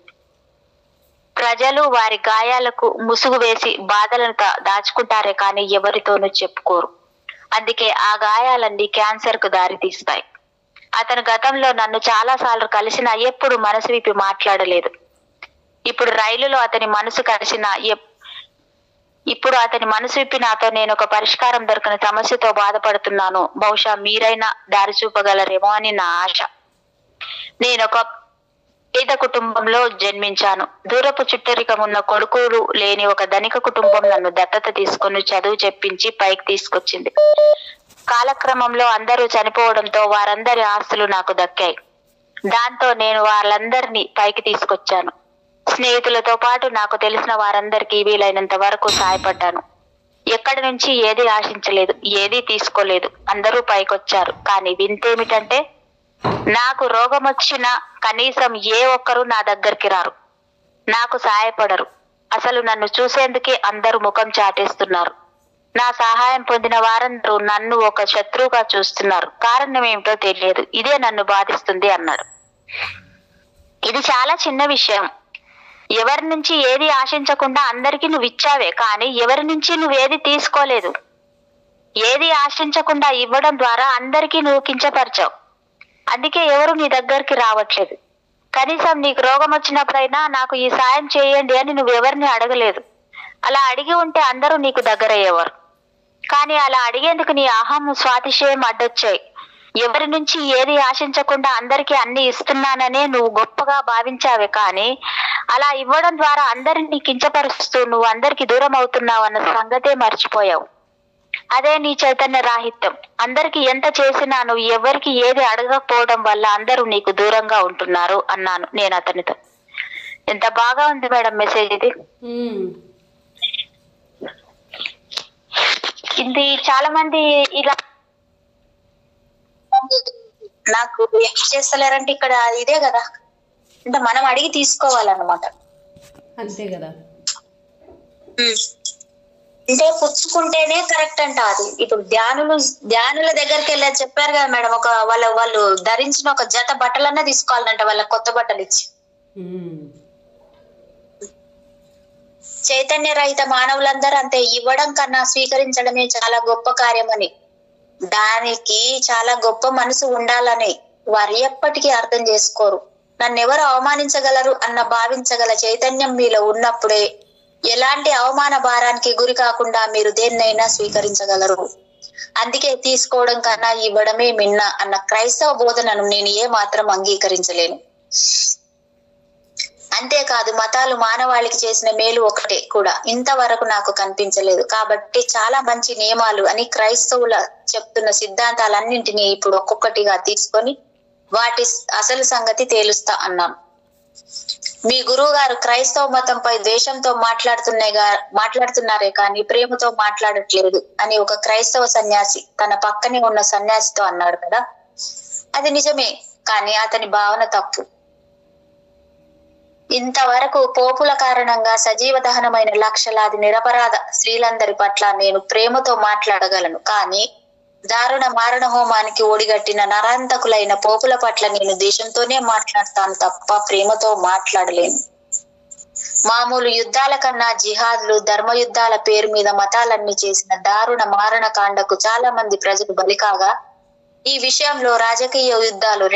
[SPEAKER 2] ప్రజలు వారి గాయాలకు ముసుగు వేసి బాధలను దాచుకుంటారే కానీ ఎవరితోనూ చెప్పుకోరు. అందుకే ఆ గాయాలన్నీ క్యాన్సర్ కు దారి తీస్తాయి. అతను గతంలో నన్ను చాలా సార్లు కలిసినా ఎప్పుడు మనసు విప్పి మాట్లాడలేదు. ఇప్పుడు రైలులో అతని మనసు విప్పి నాతో నేను ఒక పరిష్కారం దొరకని సమస్యతో బాధపడుతున్నాను, బహుశా మీరైనా దారి చూపగలరేమో అని నా ఆశ. నేను ఒక పేద కుటుంబంలో జన్మించాను. దూరపు చుట్టరికం ఉన్న కొడుకులు లేని ఒక ధనిక కుటుంబం నన్ను దత్తత తీసుకుని చదువు చెప్పించి పైకి తీసుకొచ్చింది. కాలక్రమంలో అందరూ చనిపోవడంతో వారందరి ఆస్తులు నాకు దక్కాయి. దాంతో నేను వాళ్ళందరినీ పైకి తీసుకొచ్చాను. స్నేహితులతో పాటు నాకు తెలిసిన వారందరికీ వీలైనంత వరకు సాయపడ్డాను. ఎక్కడి నుంచి ఏది ఆశించలేదు, ఏది తీసుకోలేదు. అందరూ పైకొచ్చారు. కానీ వింతేమిటంటే నాకు రోగం వచ్చినా కనీసం ఏ ఒక్కరూ నా దగ్గరికి రారు, నాకు సాయపడరు. అసలు నన్ను చూసేందుకే అందరూ ముఖం చాటేస్తున్నారు. నా సహాయం పొందిన వారందరూ నన్ను ఒక శత్రువుగా చూస్తున్నారు. కారణం ఏమిటో తెలియదు. ఇదే నన్ను బాధిస్తుంది అన్నాడు. ఇది చాలా చిన్న విషయం. ఎవరి నుంచి ఏది ఆశించకుండా అందరికీ నువ్వు ఇచ్చావే, కానీ ఎవరి నుంచి నువ్వేది తీసుకోలేదు. ఏది ఆశించకుండా ఇవ్వడం ద్వారా అందరికీ నువ్వు కించపరిచావు. అందుకే ఎవరు నీ దగ్గరికి రావట్లేదు. కనీసం నీకు రోగం వచ్చినప్పుడైనా నాకు ఈ సాయం చేయండి అని నువ్వెవరిని అడగలేదు. అలా అడిగి ఉంటే అందరూ నీకు దగ్గరయ్యేవారు. కానీ అలా అడిగేందుకు నీ అహం స్వాతిశయం అడ్డొచ్చాయి. ఎవరి నుంచి ఏది ఆశించకుండా అందరికీ అన్ని ఇస్తున్నాననే నువ్వు గొప్పగా భావించావే, కానీ అలా ఇవ్వడం ద్వారా అందరినీ కించపరుస్తూ నువ్వు అందరికి దూరం అవుతున్నావు అన్న సంగతే మర్చిపోయావు. అదే నీ చైతన్య రాహిత్యం. అందరికి ఎంత చేసినా నువ్వు ఎవరికి ఏది అడగకపోవడం వల్ల అందరూ నీకు దూరంగా ఉంటున్నారు అన్నాను నేను అతనితో. ఎంత బాగా ఉంది మేడం మెసేజ్ ఇది. ఇది చాలా మంది ఇలా నాకు ఏం చేస్తలేరంటే ఇక్కడ ఇదే కదా, అంటే మనం అడిగి తీసుకోవాలన్నమాట.
[SPEAKER 1] అంతే కదా.
[SPEAKER 2] అంటే పుచ్చుకుంటేనే కరెక్ట్ అంట అది. ఇప్పుడు ధ్యానుల దగ్గరికి వెళ్ళి చెప్పారు కదా మేడం, ఒక వాళ్ళు ధరించిన ఒక జత బట్టలన్నా తీసుకోవాలంట, వాళ్ళ కొత్త బట్టలు ఇచ్చి. చైతన్య రహిత మానవులందరూ అంతే, ఇవ్వడం కన్నా స్వీకరించడమే చాలా గొప్ప కార్యమని, దానికి చాలా గొప్ప మనసు ఉండాలని వారు ఎప్పటికీ అర్థం చేసుకోరు. నన్నెవరు అవమానించగలరు అన్న భావించగల చైతన్యం మీలో ఉన్నప్పుడే ఎలాంటి అవమాన భారానికి గురి కాకుండా మీరు దేన్నైనా స్వీకరించగలరు. అందుకే తీసుకోవడం కన్నా ఇవ్వడమే మిన్న అన్న క్రైస్తవ బోధనను నేను ఏ మాత్రం అంగీకరించలేను. అంతేకాదు మతాలు మానవాళికి చేసిన మేలు ఒకటే కూడా ఇంతవరకు నాకు కనిపించలేదు. కాబట్టి చాలా మంచి నియమాలు అని క్రైస్తవుల చెప్తున్న సిద్ధాంతాలన్నింటినీ ఇప్పుడు ఒక్కొక్కటిగా తీసుకొని వాటి అసలు సంగతి తేలుస్తా అన్నాను. మీ గురువు గారు క్రైస్తవ మతంపై ద్వేషంతో మాట్లాడుతున్నారే కానీ ప్రేమతో మాట్లాడట్లేదు అని ఒక క్రైస్తవ సన్యాసి తన పక్కనే ఉన్న సన్యాసితో అన్నాడు కదా. అది నిజమే, కానీ అతని భావన తప్పు. ఇంతవరకు పోపుల కారణంగా సజీవ దహనమైన లక్షలాది నిరపరాధ స్త్రీలందరి పట్ల నేను ప్రేమతో మాట్లాడగలను, కానీ దారుణ మారణ హోమానికి ఒడిగట్టిన నరాంతకులైన పోపుల పట్ల నేను దేశంతోనే మాట్లాడతాను తప్ప ప్రేమతో మాట్లాడలేను. మామూలు యుద్ధాల కన్నా జిహాద్లు, ధర్మ యుద్ధాల పేరు మీద మతాలన్నీ చేసిన దారుణ మారణ కాండకు చాలా మంది ప్రజలు బలికాగా ఈ విషయంలో రాజకీయ యుద్ధాలు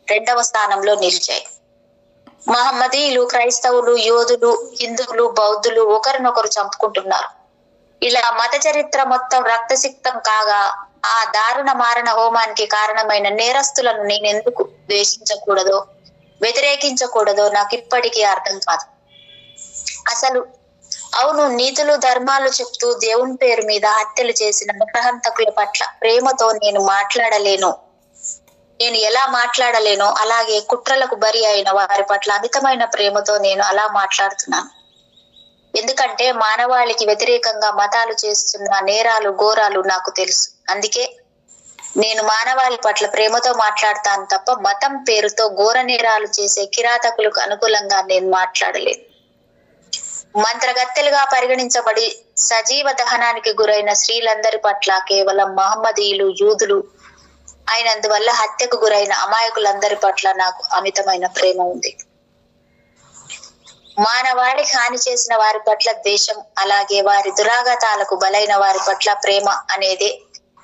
[SPEAKER 2] రెండవ స్థానంలో నిలిచాయి. మహమ్మదీయులు, క్రైస్తవులు, యోధులు, హిందువులు, బౌద్ధులు ఒకరినొకరు చంపుకుంటున్నారు. ఇలా మత చరిత్ర మొత్తం రక్తసిక్తం కాగా ఆ దారుణ మారణ హోమానికి కారణమైన నేరస్తులను నేనెందుకు ద్వేషించకూడదో, వ్యతిరేకించకూడదో నాకు ఇప్పటికీ అర్థం కాదు. అసలు అవును, నీతులు ధర్మాలు చెప్తూ దేవుని పేరు మీద హత్యలు చేసిన నరహంతకుల పట్ల ప్రేమతో నేను మాట్లాడలేను. నేను ఎలా మాట్లాడలేనో అలాగే కుట్రలకు బరి అయిన వారి పట్ల అమితమైన ప్రేమతో నేను అలా మాట్లాడుతున్నాను. ఎందుకంటే మానవాళికి వ్యతిరేకంగా మతాలు చేస్తున్న నేరాలు, ఘోరాలు నాకు తెలుసు. అందుకే నేను మానవాళి పట్ల ప్రేమతో మాట్లాడతాను తప్ప మతం పేరుతో ఘోర నేరాలు చేసే కిరాతకులకు అనుకూలంగా నేను మాట్లాడలేను. మంత్రగత్తెలుగా పరిగణించబడి సజీవ దహనానికి గురైన స్త్రీలందరి పట్ల కేవలం మహమ్మదీయులు, యూదులు అయినందువల్ల హత్యకు గురైన అమాయకులందరి పట్ల నాకు అమితమైన ప్రేమ ఉంది. మానవాళికి హాని చేసిన వారి పట్ల ద్వేషం, అలాగే వారి దురాఘాతాలకు బలైన వారి పట్ల ప్రేమ అనేదే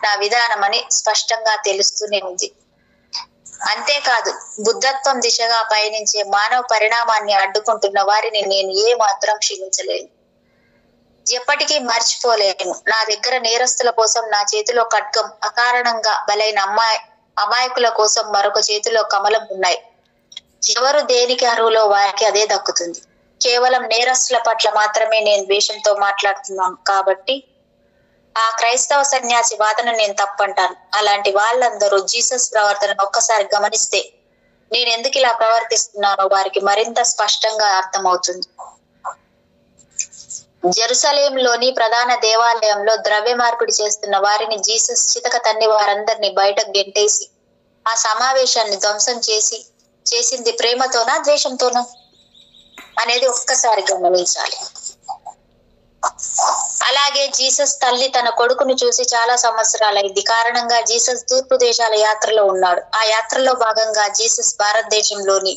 [SPEAKER 2] నా విధానమని స్పష్టంగా తెలుస్తూనే ఉంది. అంతేకాదు బుద్ధత్వం దిశగా పయనించే మానవ పరిణామాన్ని అడ్డుకుంటున్న వారిని నేను ఏ మాత్రం క్షమించలేను, ఎప్పటికీ మర్చిపోలేను. నా దగ్గర నేరస్తుల కోసం నా చేతిలో ఖడ్గం, అకారణంగా బలైన అమాయకుల కోసం మరొక చేతిలో కమలం ఉన్నాయి. ఎవరు దేనికి అర్హులో వారికి అదే దక్కుతుంది. కేవలం నేరస్తుల పట్ల మాత్రమే నేను ద్వేషంతో మాట్లాడుతున్నాను. కాబట్టి ఆ క్రైస్తవ సన్యాసి వాదన నేను తప్పంటాను. అలాంటి వాళ్ళందరూ జీసస్ ప్రవర్తనను ఒక్కసారి గమనిస్తే నేను ఎందుకు ఇలా ప్రవర్తిస్తున్నానో వారికి మరింత స్పష్టంగా అర్థమవుతుంది. జెరూసలేంలోని ప్రధాన దేవాలయంలో ద్రవ్య మార్పిడి చేస్తున్న వారిని జీసస్ చితక తన్ని వారందరినీ బయటకు గెంటేసి ఆ సమావేశాన్ని ధ్వంసం చేసింది ప్రేమతోనా ద్వేషంతోనా అనేది ఒక్కసారి గమనించాలి. అలాగే జీసస్ తల్లి తన కొడుకును చూసి చాలా సంవత్సరాలైంది. కారణంగా జీసస్ తూర్పు దేశాల యాత్రలో ఉన్నాడు. ఆ యాత్రలో భాగంగా జీసస్ భారతదేశంలోని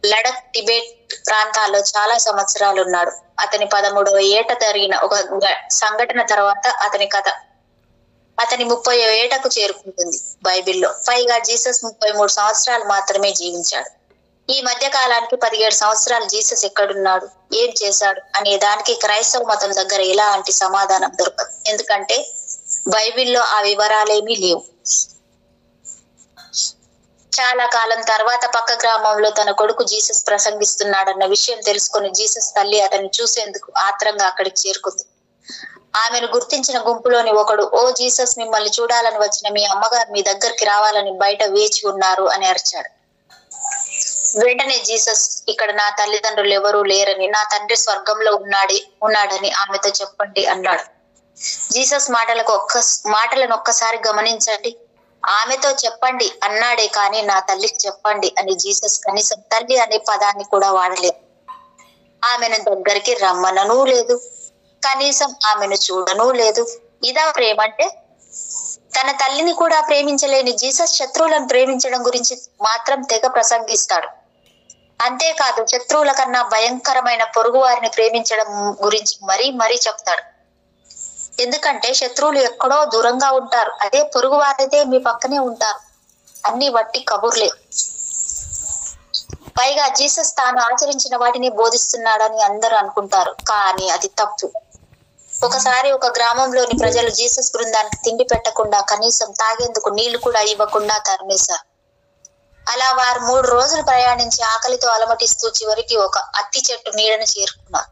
[SPEAKER 2] లడక్, టిబెట్ ప్రాంతాల్లో చాలా సంవత్సరాలు ఉన్నాడు. అతని 13వ ఏట జరిగిన ఒక సంఘటన తర్వాత అతని కథ అతని 30వ ఏటకు చేరుకుంటుంది బైబిల్లో. పైగా జీసస్ 33 సంవత్సరాలు మాత్రమే జీవించాడు. ఈ మధ్య కాలానికి 17 సంవత్సరాలు జీసస్ ఎక్కడున్నాడు, ఏం చేశాడు అనే దానికి క్రైస్తవ మతం దగ్గర ఎలాంటి సమాధానం దొరకదు. ఎందుకంటే బైబిల్లో ఆ వివరాలేమీ లేవు. చాలా కాలం తర్వాత పక్క గ్రామంలో తన కొడుకు జీసస్ ప్రసంగిస్తున్నాడన్న విషయం తెలుసుకుని జీసస్ తల్లి అతన్ని చూసేందుకు ఆత్రంగా అక్కడికి చేరుకుంది. ఆమెను గుర్తించిన గుంపులోని ఒకడు, ఓ జీసస్, మిమ్మల్ని చూడాలని వచ్చిన మీ అమ్మగారు మీ దగ్గరికి రావాలని బయట వేచి ఉన్నారు అని అరిచాడు. వెంటనే జీసస్, ఇక్కడ నా తల్లిదండ్రులు ఎవరూ లేరని, నా తండ్రి స్వర్గంలో ఉన్నాడని ఆమెతో చెప్పండి అన్నాడు. జీసస్ మాటలను ఒక్కసారి గమనించండి. ఆమెతో చెప్పండి అన్నాడే కానీ నా తల్లికి చెప్పండి అని జీసస్ కనీసం తల్లి అనే పదాన్ని కూడా వాడలేదు. ఆమెను దగ్గరికి రమ్మనూ లేదు, కనీసం ఆమెను చూడనూ లేదు. ఇదా ప్రేమ అంటే? తన తల్లిని కూడా ప్రేమించలేని జీసస్ శత్రువులను ప్రేమించడం గురించి మాత్రం తెగ ప్రసంగిస్తాడు. అంతేకాదు, శత్రువుల కన్నా భయంకరమైన పొరుగు వారిని ప్రేమించడం గురించి మరీ చెప్తాడు. ఎందుకంటే శత్రువులు ఎక్కడో దూరంగా ఉంటారు, అదే పొరుగు వారైతే మీ పక్కనే ఉంటారు. అన్ని వట్టి కబుర్లే. పైగా జీసస్ తాను ఆచరించిన వాటిని బోధిస్తున్నాడని అందరూ అనుకుంటారు, కానీ అది తప్పు. ఒకసారి ఒక గ్రామంలోని ప్రజలు జీసస్ బృందానికి తిండి పెట్టకుండా, కనీసం తాగేందుకు నీళ్లు కూడా ఇవ్వకుండా తరిమేశారు. అలా వారు 3 రోజులు ప్రయాణించి ఆకలితో అలమటిస్తూ చివరికి ఒక అత్తి చెట్టు నీడను చేరుకున్నారు.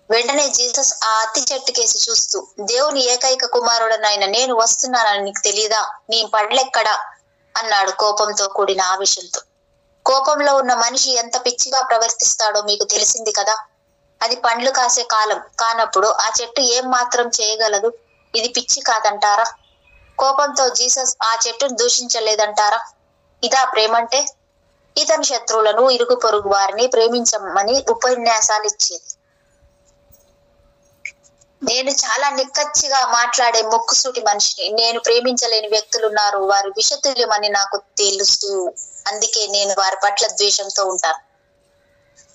[SPEAKER 2] వెంటనే జీసస్ ఆ అత్తి చెట్టు కేసి చూస్తూ, దేవుని ఏకైక కుమారుడనైన నేను వస్తున్నానని నీకు తెలీదా? నీ పండ్లెక్కడా అన్నాడు కోపంతో కూడిన ఆవేశంతో. కోపంలో ఉన్న మనిషి ఎంత పిచ్చిగా ప్రవర్తిస్తాడో మీకు తెలిసింది కదా. అది పండ్లు కాసే కాలం కానప్పుడు ఆ చెట్టు ఏం మాత్రం చేయగలదు. ఇది పిచ్చి కాదంటారా? కోపంతో జీసస్ ఆ చెట్టును దూషించలేదంటారా? ఇదా ప్రేమంటే? ఇతని శత్రువులను, ఇరుగు పొరుగు వారిని ప్రేమించమని ఉపన్యాసాలు ఇచ్చేది. నేను చాలా నిక్కచ్చిగా మాట్లాడే ముక్కుసూటి మనిషిని. నేను ప్రేమించలేని వ్యక్తులున్నారు, వారు విషతుల్యమని నాకు తెలుసు. అందుకే నేను వారి పట్ల ద్వేషంతో ఉంటాను.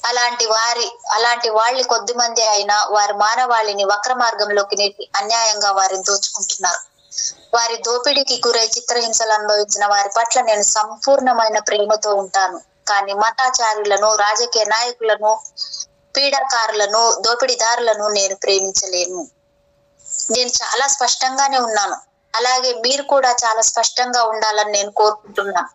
[SPEAKER 2] అలాంటి వాళ్ళి కొద్దిమంది అయినా వారి మానవాళిని వక్ర మార్గంలోకి నెట్టి అన్యాయంగా వారిని దోచుకుంటున్నారు. వారి దోపిడీకి గురై చిత్రహింసలు అనుభవించిన వారి పట్ల నేను సంపూర్ణమైన ప్రేమతో ఉంటాను. కానీ మతాచారులను, రాజకీయ నాయకులను, పీడాకారులను, దోపిడీదారులను నేను ప్రేమించలేను. నేను చాలా స్పష్టంగానే ఉన్నాను. అలాగే మీరు కూడా చాలా స్పష్టంగా ఉండాలని నేను కోరుకుంటున్నాను.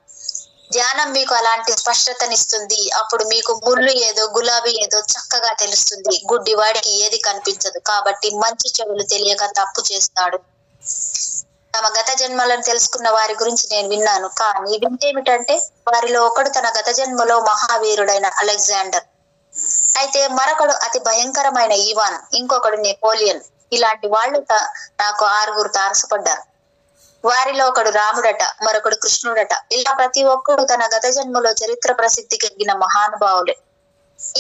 [SPEAKER 2] ధ్యానం మీకు అలాంటి స్పష్టతనిస్తుంది. అప్పుడు మీకు ముళ్ళు ఏదో, గులాబీ ఏదో చక్కగా తెలుస్తుంది. గుడ్డి వాడికి ఏది కనిపించదు. కాబట్టి మంచి చెడులు తెలియక తప్పు చేస్తాడు. తమ గత జన్మలను తెలుసుకున్న వారి గురించి నేను విన్నాను. కానీ వింటేమిటంటే, వారిలో ఒకడు తన గత జన్మలో మహావీరుడైన అలెగ్జాండర్ అయితే, మరొకడు అతి భయంకరమైన ఈవాన్, ఇంకొకడు నెపోలియన్. ఇలాంటి వాళ్ళు నాకు 6 తారసపడ్డారు. వారిలో ఒకడు రాముడట, మరొకడు కృష్ణుడట. ఇలా ప్రతి ఒక్కడు తన గత జన్మలో చరిత్ర ప్రసిద్ధి కలిగిన మహానుభావులే,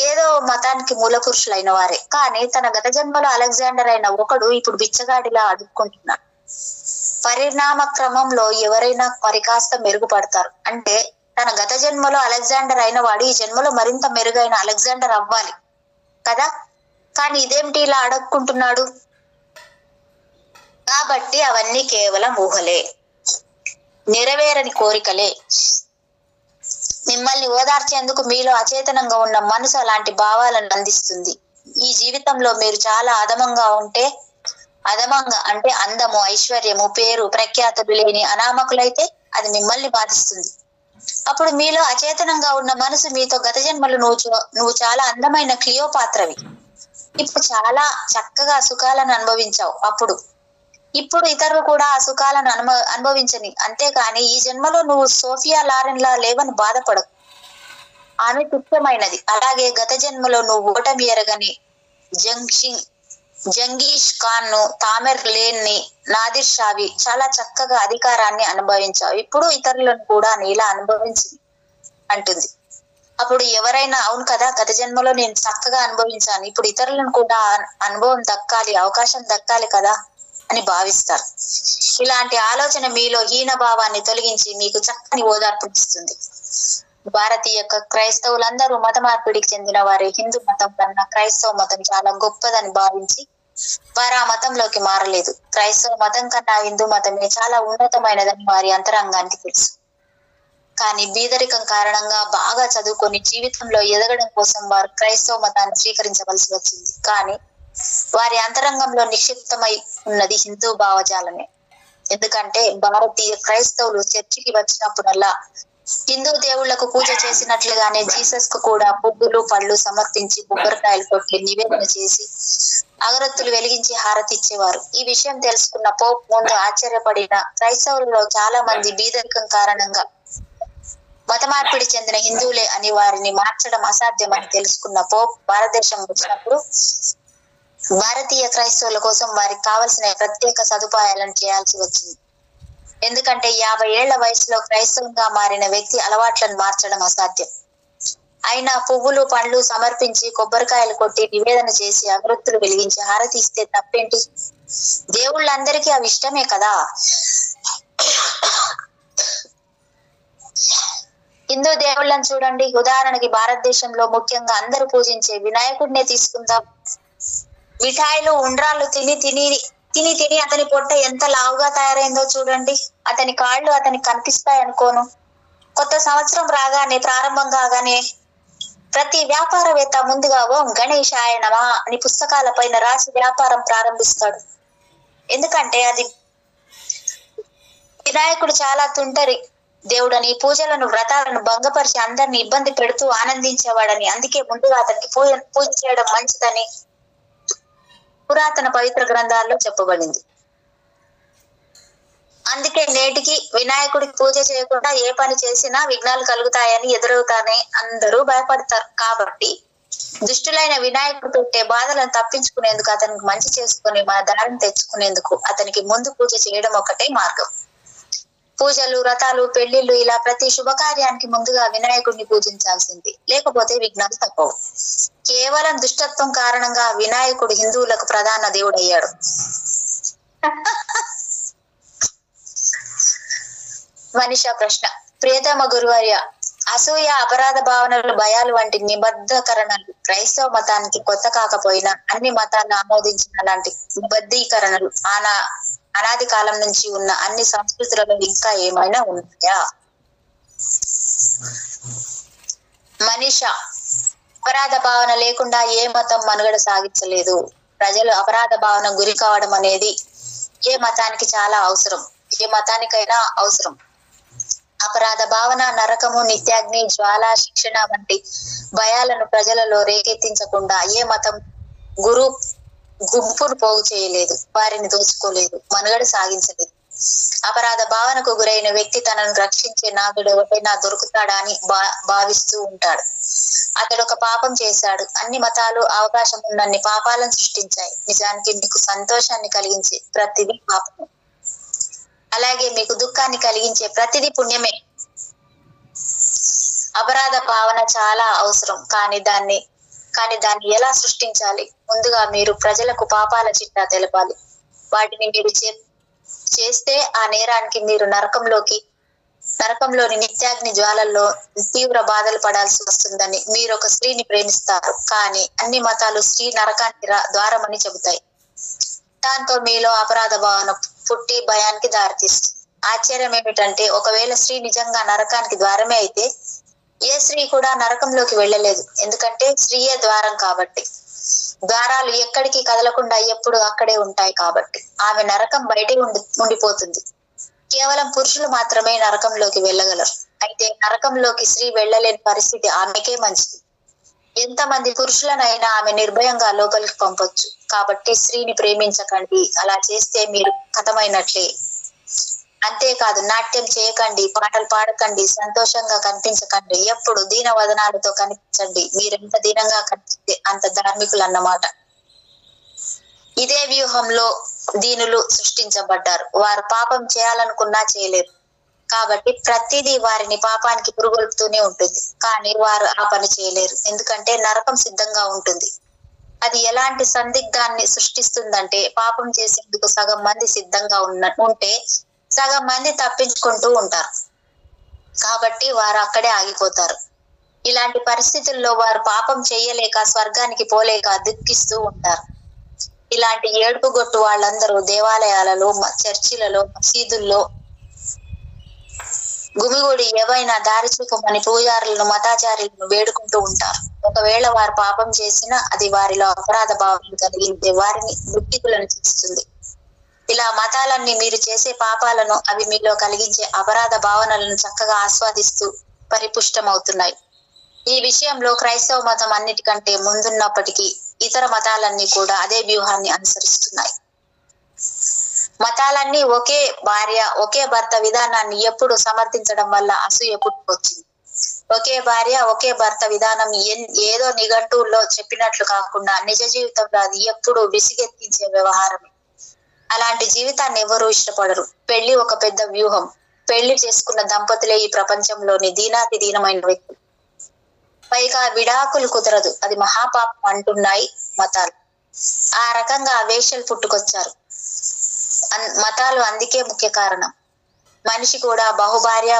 [SPEAKER 2] ఏదో మతానికి మూల పురుషులైన వారే. కానీ తన గత జన్మలో అలెగ్జాండర్ అయిన ఒకడు ఇప్పుడు బిచ్చగాడిలా అడుక్కుంటున్నాడు. పరిణామ క్రమంలో ఎవరైనా పరికాస్త మెరుగుపడతారు. అంటే తన గత జన్మలో అలెగ్జాండర్ అయిన వాడు ఈ జన్మలో మరింత మెరుగైన అలెగ్జాండర్ అవ్వాలి కదా. కానీ ఇదేమిటి ఇలా అడుక్కుంటున్నాడు? కాబట్టి అవన్నీ కేవలం ఊహలే, నెరవేరని కోరికలే. మిమ్మల్ని ఓదార్చేందుకు మీలో అచేతనంగా ఉన్న మనసు అలాంటి భావాలను అందిస్తుంది. ఈ జీవితంలో మీరు చాలా అధమంగా అంటే అందము, ఐశ్వర్యము, పేరు, ప్రఖ్యాతులు లేని అనామకులైతే అది మిమ్మల్ని బాధిస్తుంది. అప్పుడు మీలో అచేతనంగా ఉన్న మనసు మీతో గత జన్మలు నువ్వు చాలా అందమైన క్లియోపాత్రవి, ఇప్పుడు చాలా చక్కగా సుఖాలను అనుభవించావు, ఇప్పుడు ఇతరులు కూడా ఆ సుఖాలను అనుభవించని. అంతేకాని ఈ జన్మలో నువ్వు సోఫియా లారెన్ లా లేవని బాధపడకు, ఆమె తుచ్చమైనది. అలాగే గత జన్మలో నువ్వు ఓటమి ఎరగని జంగీష్ ఖాన్ ను, తామెర్ లేన్ ని, నాదిర్ షావి చాలా చక్కగా అధికారాన్ని అనుభవించావు. ఇప్పుడు ఇతరులను కూడా నీలా అనుభవించింది అంటుంది. అప్పుడు ఎవరైనా అవును కదా, గత జన్మలో నేను చక్కగా అనుభవించాను, ఇప్పుడు ఇతరులను కూడా అనుభవం దక్కాలి, అవకాశం దక్కాలి కదా అని భావిస్తారు. ఇలాంటి ఆలోచన మీలో హీన భావాన్ని తొలగించి మీకు చక్కని ఓదార్పునిస్తుంది. భారతీయ క్రైస్తవులందరూ మత మార్పిడికి చెందిన వారే. హిందూ మతం కన్నా క్రైస్తవ మతం చాలా గొప్పదని భావించి వారు ఆ మతంలోకి మారలేదు. క్రైస్తవ మతం కన్నా హిందూ మతమే చాలా ఉన్నతమైనదని వారి అంతరంగానికి తెలుసు. కానీ బీదరికం కారణంగా బాగా చదువుకొని జీవితంలో ఎదగడం కోసం వారు క్రైస్తవ మతాన్ని స్వీకరించవలసి వచ్చింది. కానీ వారి అంతరంగంలో నిక్షిప్తమై ఉన్నది హిందూ భావజాలమే. ఎందుకంటే భారతీయ క్రైస్తవులు చర్చికి వచ్చినప్పుడల్లా హిందూ దేవుళ్లకు పూజ చేసినట్లుగానే జీసస్ కు కూడా పువ్వులు, పళ్ళు సమర్పించి, కొబ్బరికాయలు కొట్టి నివేదన చేసి, అగరత్తులు వెలిగించి హారతి ఇచ్చేవారు. ఈ విషయం తెలుసుకున్న పోప్ ముందు ఆశ్చర్యపడిన క్రైస్తవులలో చాలా మంది బీదరికం కారణంగా మత మార్పిడి చెందిన హిందువులే అని వారిని మార్చడం అసాధ్యమని తెలుసుకున్న పోప్ భారతదేశం వచ్చినప్పుడు భారతీయ క్రైస్తవుల కోసం వారికి కావలసిన ప్రత్యేక సదుపాయాలను చేయాల్సి వచ్చింది. ఎందుకంటే 50 ఏళ్ల వయసులో క్రైస్తవంగా మారిన వ్యక్తి అలవాట్లను మార్చడం అసాధ్యం. అయినా పువ్వులు పండ్లు సమర్పించి కొబ్బరికాయలు కొట్టి నివేదన చేసి అగరొత్తులు వెలిగించి హారతి ఇస్తే తప్పేంటి? దేవుళ్ళందరికీ అవి ఇష్టమే కదా. హిందూ దేవుళ్ళని చూడండి. ఉదాహరణకి భారతదేశంలో ముఖ్యంగా అందరూ పూజించే వినాయకుడినే తీసుకుందాం. మిఠాయిలు ఉండ్రాళ్ళు తిని తిని తిని తిని అతని పొట్ట ఎంత లావుగా తయారైందో చూడండి. అతని కాళ్ళు అతనికి కనిపిస్తాయి అనుకోను. కొత్త సంవత్సరం రాగానే ప్రారంభం కాగానే ప్రతి వ్యాపారవేత్త ముందుగా ఓం గణేశాయ నమః అని పుస్తకాల పైన రాసి వ్యాపారం ప్రారంభిస్తాడు. ఎందుకంటే అది వినాయకుడు చాలా తుంటరి దేవుడని, పూజలను వ్రతాలను భంగపరిచి అందరిని ఇబ్బంది పెడుతూ ఆనందించేవాడని, అందుకే ముందుగా అతనికి పూజ చేయడం మంచిదని పురాతన పవిత్ర గ్రంథాల్లో చెప్పబడింది. అందుకే నేటికి వినాయకుడికి పూజ చేయకుండా ఏ పని చేసినా విఘ్నాలు కలుగుతాయని ఎదురవుతానే అందరూ భయపడతారు. కాబట్టి దుష్టులైన వినాయకుడు పెట్టే బాధలను తప్పించుకునేందుకు, అతనికి మంచి చేసుకుని మన దారిని తెచ్చుకునేందుకు అతనికి ముందు పూజ చేయడం ఒకటే మార్గం. పూజలు, వ్రతాలు, పెళ్లిళ్ళు ఇలా ప్రతి శుభకార్యానికి ముందుగా వినాయకుడిని పూజించాల్సింది. లేకపోతే విఘ్నాలు తప్పవు. కేవలం దుష్టత్వం కారణంగా వినాయకుడు హిందువులకు ప్రధాన దేవుడయ్యాడు. మనిష ప్రశ్న. ప్రియతమ గురువర్య, అసూయ, అపరాధ భావనలు, భయాలు వంటి నిబద్ధకరణలు క్రైస్తవ మతానికి కొత్త కాకపోయినా అన్ని మతాలను ఆమోదించిన లాంటి నిబద్ధీకరణలు అనాది కాలం నుంచి ఉన్న అన్ని సంస్కృతులలో ఇంకా ఏమైనా ఉన్నాయా? మనిష. అపరాధ భావన లేకుండా ఏ మతం మనుగడ సాగించలేదు. ప్రజలు అపరాధ భావన గురి కావడం అనేది ఏ మతానికి చాలా అవసరం, ఏ మతానికైనా అవసరం. అపరాధ భావన, నరకము, నిత్యాగ్ని, జ్వాల, శిక్షణ వంటి భయాలను ప్రజలలో రేకెత్తించకుండా ఏ మతం గుంపును పోగు చేయలేదు, వారిని దోచుకోలేదు, మనుగడ సాగించలేదు. అపరాధ భావనకు గురైన వ్యక్తి తనను రక్షించే నాదుడు ఎవరైనా దొరుకుతాడా అని భావిస్తూ ఉంటాడు. అతడు ఒక పాపం చేశాడు. అన్ని మతాలు అవకాశం ఉన్నన్ని పాపాలను సృష్టించాయి. నిజానికి మీకు సంతోషాన్ని కలిగించే ప్రతిదీ పాపం, అలాగే మీకు దుఃఖాన్ని కలిగించే ప్రతిదీ పుణ్యమే. అపరాధ భావన చాలా అవసరం, కానీ దాన్ని ఎలా సృష్టించాలి? ముందుగా మీరు ప్రజలకు పాపాల చిట్టా తెలపాలి. వాటిని మీరు చేస్తే ఆ నేరానికి మీరు నరకంలోని నిత్యాగ్ని జ్వాలల్లో తీవ్ర బాధలు పడాల్సి వస్తుందని. మీరు ఒక స్త్రీని ప్రేమిస్తారు, కానీ అన్ని మతాలు స్త్రీ నరకానికి ద్వారమని చెబుతాయి. దాంతో మీలో అపరాధ భావన పుట్టి భయానికి దారితీస్తుంది. ఆశ్చర్యం ఏమిటంటే, ఒకవేళ స్త్రీ నిజంగా నరకానికి ద్వారమే అయితే ఏ స్త్రీ కూడా నరకంలోకి వెళ్ళలేదు. ఎందుకంటే స్త్రీయే ద్వారం కాబట్టి. ద్వారాలు ఎక్కడికి కదలకుండా ఎప్పుడు అక్కడే ఉంటాయి కాబట్టి ఆమె నరకం బయటే ఉండిపోతుంది. కేవలం పురుషులు మాత్రమే నరకంలోకి వెళ్ళగలరు. అయితే నరకంలోకి స్త్రీ వెళ్ళలేని పరిస్థితి ఆమెకే మంచిది. ఎంతమంది పురుషులనైనా ఆమె నిర్భయంగా లోపలికి పంపొచ్చు. కాబట్టి స్త్రీని ప్రేమించకండి. అలా చేస్తే మీరు కథమైనట్లే. అంతేకాదు, నాట్యం చేయకండి, పాటలు పాడకండి, సంతోషంగా కనిపించకండి, ఎప్పుడు దీన వదనాలతో కనిపించండి. మీరెంత దీనంగా కనిపిస్తే అంత ధార్మికులు అన్నమాట. ఇదే వ్యూహంలో దీనులు సృష్టించబడ్డారు. వారు పాపం చేయాలనుకున్నా చేయలేరు. కాబట్టి ప్రతిదీ వారిని పాపానికి పురుగొల్పుతూనే ఉంటుంది. కానీ వారు ఆ పని చేయలేరు, ఎందుకంటే నరకం సిద్ధంగా ఉంటుంది. అది ఎలాంటి సందిగ్ధాన్ని సృష్టిస్తుందంటే, పాపం చేసేందుకు సగం మంది సిద్ధంగా ఉంటే సగం మంది తప్పించుకుంటూ ఉంటారు. కాబట్టి వారు అక్కడే ఆగిపోతారు. ఇలాంటి పరిస్థితుల్లో వారు పాపం చేయలేక, స్వర్గానికి పోలేక దుఃఖిస్తూ ఉంటారు. ఇలాంటి ఏడుపు గొట్టు వాళ్ళందరూ దేవాలయాలలో, చర్చిలలో, మసీదుల్లో గుమిగూడి ఏవైనా దారి చూపమని పూజారులను, మతాచార్యులను వేడుకుంటూ ఉంటారు. ఒకవేళ వారు పాపం చేసినా అది వారిలో అపరాధ భావాలను కలిగితే వారిని దుఃఖితులను చేస్తుంది. ఇలా మతాలన్నీ మీరు చేసే పాపాలను, అవి మీలో కలిగించే అపరాధ భావనలను చక్కగా ఆస్వాదిస్తూ పరిపుష్టమవుతున్నాయి. ఈ విషయంలో క్రైస్తవ మతం అన్నిటికంటే ముందున్నప్పటికీ ఇతర మతాలన్నీ కూడా అదే వ్యూహాన్ని అనుసరిస్తున్నాయి. మతాలన్నీ ఒకే భార్య, ఒకే భర్త విధానాన్ని ఎప్పుడు సమర్థించడం వల్ల అసూయ పుట్టుకొచ్చింది. ఒకే భార్య ఒకే భర్త విధానం ఏదో నిఘంటువుల్లో చెప్పినట్లు కాకుండా నిజ జీవితంలో అది ఎప్పుడు విసిగెత్తించే వ్యవహారమే. అలాంటి జీవితాన్ని ఎవరూ ఇష్టపడరు. పెళ్లి ఒక పెద్ద వ్యూహం. పెళ్లి చేసుకున్న దంపతులే ఈ ప్రపంచంలోని దీనాతి దీనమైన వ్యక్తులు. పైగా విడాకులు కుదరదు, అది మహాపాపం అంటున్నాయి మతాలు. ఆ రకంగా వేశ్యలు పుట్టుకొచ్చారు మతాలు. అందుకే ముఖ్య కారణం. మనిషి కూడా బహుభార్య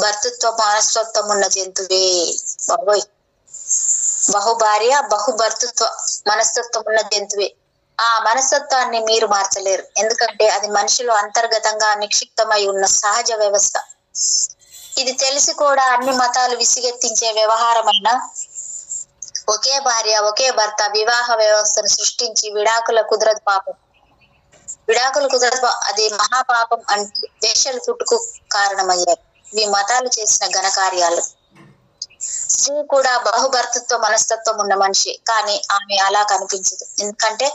[SPEAKER 2] భర్తృత్వ మనస్తత్వం ఉన్న జంతువే. బాబోయ్, బహుభార్య భర్తృత్వ మనస్తత్వం ఉన్న జంతువే. ఆ మనస్తత్వాన్ని మీరు మార్చలేరు, ఎందుకంటే అది మనిషిలో అంతర్గతంగా నిక్షిప్తమై ఉన్న సహజ వ్యవస్థ. ఇది తెలిసి కూడా అన్ని మతాలు విసిగెత్తించే వ్యవహారమైన ఒకే భార్య ఒకే భర్త వివాహ వ్యవస్థను సృష్టించి విడాకుల కుదరదు పాపం. విడాకులు కుదరదు, అది మహాపాపం అంటే వేశ్యలు పుట్టుకు కారణమయ్యారు ఇవి మతాలు చేసిన ఘనకార్యాలు. స్త్రీ కూడా బహుభర్తృత్వ మనస్తత్వం ఉన్న మనిషి, కానీ ఆమె అలా కనిపించదు. ఎందుకంటే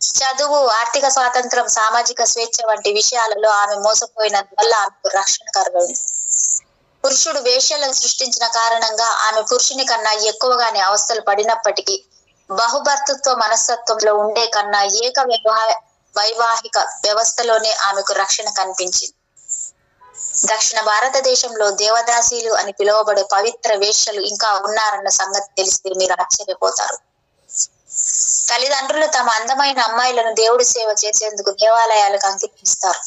[SPEAKER 2] చదువు, ఆర్థిక స్వాతంత్రం, సామాజిక స్వేచ్ఛ వంటి విషయాలలో ఆమె మోసపోయినందువల్ల ఆమెకు రక్షణ కరువైంది. పురుషుడు వేశ్యలను సృష్టించిన కారణంగా ఆమె పురుషుని కన్నా ఎక్కువగానే అవస్థలు పడినప్పటికీ బహుభర్తృత్వ మనస్తత్వంలో ఉండే కన్నా వైవాహిక వ్యవస్థలోనే ఆమెకు రక్షణ కనిపించింది. దక్షిణ భారతదేశంలో దేవదాసీలు అని పిలువబడే పవిత్ర వేశ్యలు ఇంకా ఉన్నారన్న సంగతి తెలిస్తే మీరు ఆశ్చర్యపోతారు. తల్లిదండ్రులు తమ అందమైన అమ్మాయిలను దేవుడి సేవ చేసేందుకు దేవాలయాలకు అంకితిస్తారు.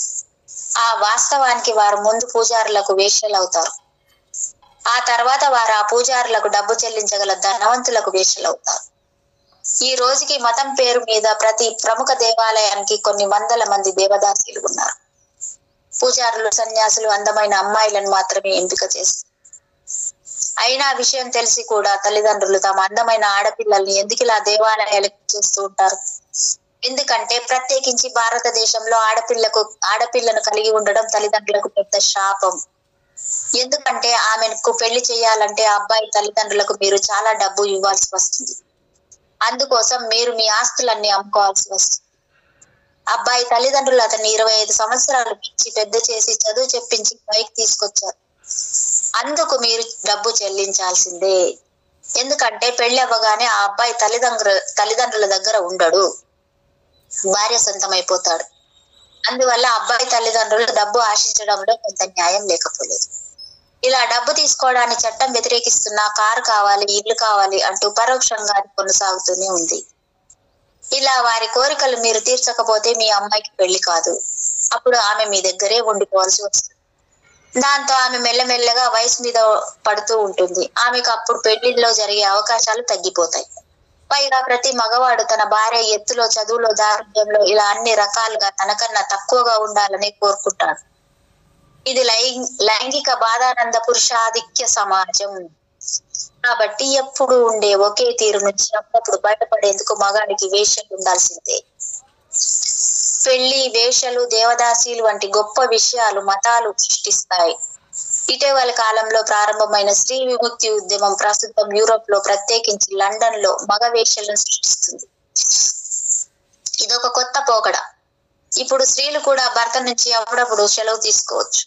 [SPEAKER 2] ఆ వాస్తవానికి వారు ముందు పూజారులకు వేశ్యలవుతారు. ఆ తర్వాత వారు ఆ పూజారులకు డబ్బు చెల్లించగల ధనవంతులకు వేశ్యలవుతారు. ఈ రోజుకి మతం పేరు మీద ప్రతి ప్రముఖ దేవాలయానికి కొన్ని వందల మంది దేవదాసీలు ఉన్నారు. పూజారులు, సన్యాసులు అందమైన అమ్మాయిలను మాత్రమే ఎంపిక చేస్తారు. అయినా విషయం తెలిసి కూడా తల్లిదండ్రులు తమ అందమైన ఆడపిల్లల్ని ఎందుకిలా దేవాలయాలకు చేస్తూ ఉంటారు? ఎందుకంటే ప్రత్యేకించి భారతదేశంలో ఆడపిల్లను కలిగి ఉండడం తల్లిదండ్రులకు పెద్ద శాపం. ఎందుకంటే ఆమెకు పెళ్లి చేయాలంటే అబ్బాయి తల్లిదండ్రులకు మీరు చాలా డబ్బు ఇవ్వాల్సి వస్తుంది. అందుకోసం మీరు మీ ఆస్తులన్నీ అమ్ముకోవాల్సి వస్తుంది. అబ్బాయి తల్లిదండ్రులు అతన్ని 25 సంవత్సరాలు పెంచి పెద్ద చేసి చదువు చెప్పించి పైకి తీసుకొచ్చారు. అందుకు మీరు డబ్బు చెల్లించాల్సిందే. ఎందుకంటే పెళ్లి అవ్వగానే ఆ అబ్బాయి తల్లిదండ్రుల దగ్గర ఉండడు, భార్య సొంతమైపోతాడు. అందువల్ల అబ్బాయి తల్లిదండ్రులు డబ్బు ఆశించడంలో కొంత న్యాయం లేకపోలేదు. ఇలా డబ్బు తీసుకోవడాన్ని చట్టం వ్యతిరేకిస్తున్నా కారు కావాలి, ఇల్లు కావాలి అంటూ పరోక్షంగా కొనసాగుతూనే ఉంది. ఇలా వారి కోరికలు మీరు తీర్చకపోతే మీ అమ్మాయికి పెళ్లి కాదు. అప్పుడు ఆమె మీ దగ్గరే ఉండిపోవాల్సి వస్తుంది. దాంతో ఆమె మెల్లమెల్లగా వయసు మీద పడుతూ ఉంటుంది. ఆమెకు అప్పుడు పెళ్లిలో జరిగే అవకాశాలు తగ్గిపోతాయి. పైగా ప్రతి మగవాడు తన భార్య ఎత్తులో, చదువులో, దారుణ్యంలో ఇలా అన్ని రకాలుగా తనకన్నా తక్కువగా ఉండాలని కోరుకుంటాడు. ఇది లైంగిక బాధానంద పురుషాధిక్య సమాజం. కాబట్టి ఎప్పుడు ఉండే ఒకే తీరు నుంచి అప్పుడప్పుడు బయటపడేందుకు మగాడికి వేశ్యలు ఉండాల్సిందే. పెళ్లి, వేశ్యలు, దేవదాసీలు వంటి గొప్ప విషయాలు మతాలు సృష్టిస్తాయి. ఇటీవల కాలంలో ప్రారంభమైన స్త్రీ విముక్తి ఉద్యమం ప్రస్తుతం యూరోప్ లో, ప్రత్యేకించి లండన్ లో మగ వేశ్యలను సృష్టిస్తుంది. ఇదొక కొత్త పోకడ. ఇప్పుడు స్త్రీలు కూడా భర్త నుంచి అప్పుడప్పుడు సెలవు తీసుకోవచ్చు.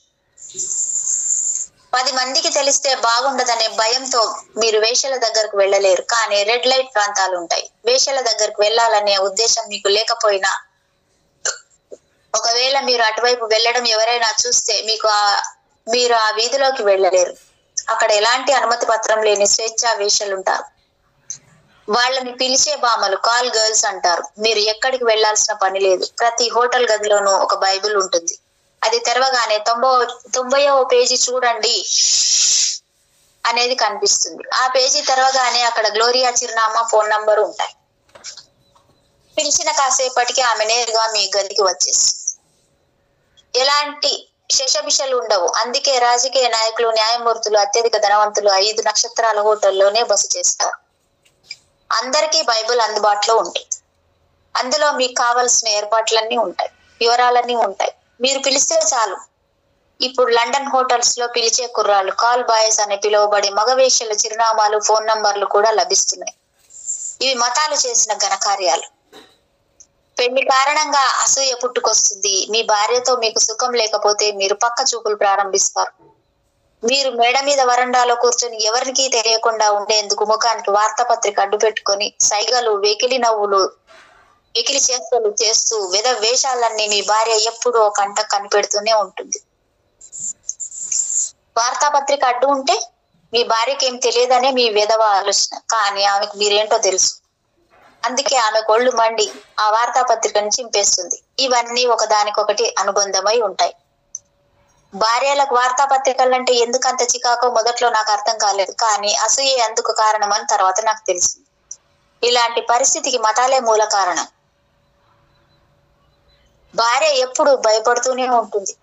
[SPEAKER 2] 10 మందికి తెలిస్తే బాగుండదనే భయంతో మీరు వేశ్యల దగ్గరకు వెళ్ళలేరు. కానీ రెడ్ లైట్ ప్రాంతాలు ఉంటాయి. వేశ్యల దగ్గరకు వెళ్ళాలనే ఉద్దేశం మీకు లేకపోయినా ఒకవేళ మీరు అటువైపు వెళ్ళడం ఎవరైనా చూస్తే మీరు ఆ వీధిలోకి వెళ్ళలేరు. అక్కడ ఎలాంటి అనుమతి పత్రం లేని స్వేచ్ఛా వేశ్యలుంటారు. వాళ్ళని పిలిచే బామలు, కాల్ గర్ల్స్ అంటారు. మీరు ఎక్కడికి వెళ్లాల్సిన పని లేదు. ప్రతి హోటల్ గదిలోనూ ఒక బైబిల్ ఉంటుంది. అది తెరవగానే 90వ పేజీ చూడండి అనేది కనిపిస్తుంది. ఆ పేజీ తెరవగానే అక్కడ గ్లోరియా చిరునామా, ఫోన్ నంబర్ ఉంటాయి. పిలిచిన కాసేపటికి ఆమె నేరుగా మీ గదికి వచ్చేస్తుంది. ఎలాంటి శశబిషలు ఉండవు. అందుకే రాజకీయ నాయకులు, న్యాయమూర్తులు, అత్యధిక ధనవంతులు 5 నక్షత్రాల హోటల్లోనే బస చేస్తారు. అందరికీ బైబిల్ అందుబాటులో ఉంటుంది. అందులో మీకు కావలసిన ఏర్పాట్లన్నీ ఉంటాయి, వివరాలన్నీ ఉంటాయి. మీరు పిలిస్తే చాలు. ఇప్పుడు లండన్ హోటల్స్ లో పిలిచే కుర్రాళ్ళు, కాల్ బాయ్స్ అని పిలువబడే మగవేశ్యల చిరునామాలు, ఫోన్ నంబర్లు కూడా లభిస్తున్నాయి. ఇవి మతాలు చేసిన ఘనకార్యాలు. పెళ్లి కారణంగా అసూయ పుట్టుకొస్తుంది. మీ భార్యతో మీకు సుఖం లేకపోతే మీరు పక్క చూపులు ప్రారంభిస్తారు. మీరు మేడ మీద వరండాలో కూర్చొని ఎవరికి తెలియకుండా ఉండేందుకు ముఖానికి వార్తాపత్రిక అడ్డు పెట్టుకొని సైగలు, వెకిలి నవ్వులు, వెకిలి చేష్టలు చేస్తూ వేషాలన్నీ మీ భార్య ఎప్పుడూ ఒక కంట కనిపెడుతూనే ఉంటుంది. వార్తాపత్రిక అడ్డు ఉంటే మీ భార్యకి ఏం తెలియదనే మీ వెధవ ఆలోచన, కానీ ఆమెకు మీరేంటో తెలుసు. అందుకే ఆమె కొళ్ళు మండి ఆ వార్తాపత్రికను చింపేస్తుంది. ఇవన్నీ ఒకదానికొకటి అనుబంధమై ఉంటాయి. భార్యలకు వార్తాపత్రికలంటే ఎందుకంత చికాకో మొదట్లో నాకు అర్థం కాలేదు, కానీ అసూయే అందుకు కారణమని తర్వాత నాకు తెలిసింది. ఇలాంటి పరిస్థితికి మతాలే మూల కారణం. భార్య ఎప్పుడు భయపడుతూనే ఉంటుంది.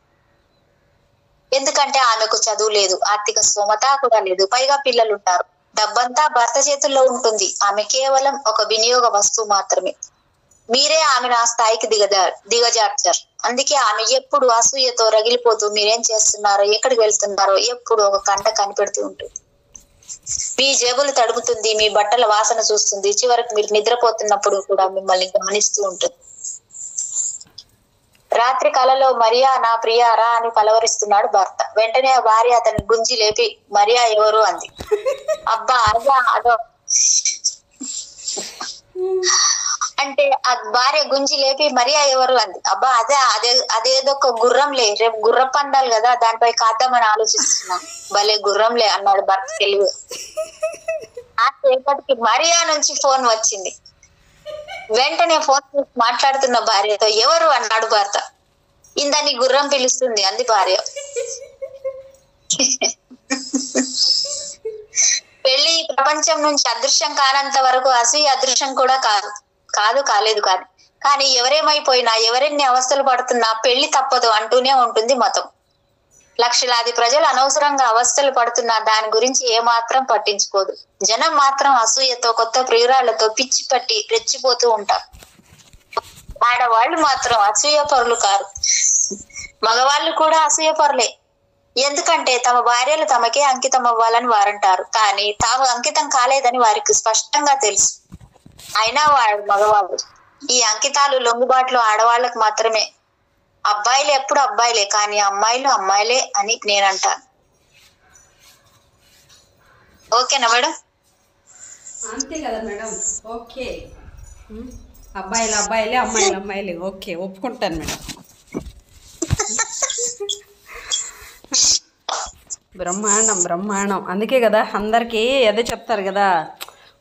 [SPEAKER 2] ఎందుకంటే ఆమెకు చదువు లేదు, ఆర్థిక స్తోమత కూడా లేదు, పైగా పిల్లలు ఉంటారు. డబ్బంతా భర్త చేతుల్లో ఉంటుంది. ఆమె కేవలం ఒక వినియోగ వస్తువు మాత్రమే. మీరే ఆమెను ఆ స్థాయికి దిగజార్చారు. అందుకే ఆమె ఎప్పుడు అసూయతో రగిలిపోతూ మీరేం చేస్తున్నారో, ఎక్కడికి వెళ్తున్నారో ఎప్పుడు ఒక కంట కనిపెడుతూ ఉంటుంది. మీ జేబులు తడుపుతుంది, మీ బట్టల వాసన చూస్తుంది, చివరికి మీరు నిద్రపోతున్నప్పుడు కూడా మిమ్మల్ని గమనిస్తూ ఉంటుంది. రాత్రి కలలో మరియా నా ప్రియా రా అని పలవరిస్తున్నాడు భర్త. వెంటనే భార్య అతని గుంజి లేపి మరియా ఎవరు అంది. అబ్బా అదో అంటే ఆ భార్య గుంజి లేపి మరియా ఎవరు అంది. అబ్బా అదేదొక గుర్రంలే, రేపు గుర్రం పందాలి కదా, దానిపై కాద్దామని ఆలోచిస్తున్నా. భలే గుర్రంలే అన్నాడు భర్త తెలివి. ఆ సేపటికి మరియా నుంచి ఫోన్ వచ్చింది. వెంటనే ఫోన్ చేసి మాట్లాడుతున్న భార్యతో ఎవరు అన్నాడు భర్త. ఇందని గుర్రం పిలుస్తుంది అంది భార్య. పెళ్లి ప్రపంచం నుంచి అదృశ్యం కానంత వరకు అసూయ అదృశ్యం కూడా కాలేదు కానీ ఎవరేమైపోయినా, ఎవరెన్ని అవస్థలు పడుతున్నా పెళ్లి తప్పదు అంటూనే ఉంటుంది మతం. లక్షలాది ప్రజలు అనవసరంగా అవస్థలు పడుతున్నా దాని గురించి ఏమాత్రం పట్టించుకోదు. జనం మాత్రం అసూయతో, కొత్త ప్రియురాళ్లతో పిచ్చి పట్టి రెచ్చిపోతూ ఉంటారు. ఆడవాళ్లు మాత్రం అసూయ పరులు కారు, మగవాళ్ళు కూడా అసూయ పరులే. ఎందుకంటే తమ భార్యలు తమకే అంకితం అవ్వాలని వారంటారు, కానీ తాము అంకితం కాలేదని వారికి స్పష్టంగా తెలుసు. అయినా మగవాళ్ళు ఈ అంకితాలు, లొంగుబాట్లు ఆడవాళ్ళకు మాత్రమే. అబ్బాయిలు ఎప్పుడు అబ్బాయిలే, కానీ అమ్మాయిలు అమ్మాయిలే అని నేనంటాను. ఓకేనా మేడం?
[SPEAKER 1] అంతే కదా మేడం. ఓకే, అబ్బాయిలు అబ్బాయిలే, అమ్మాయిలు అమ్మాయిలే. ఓకే, ఒప్పుకుంటాను మేడం. బ్రహ్మాండం. అందుకే కదా అందరికీ అదే చెప్తారు కదా,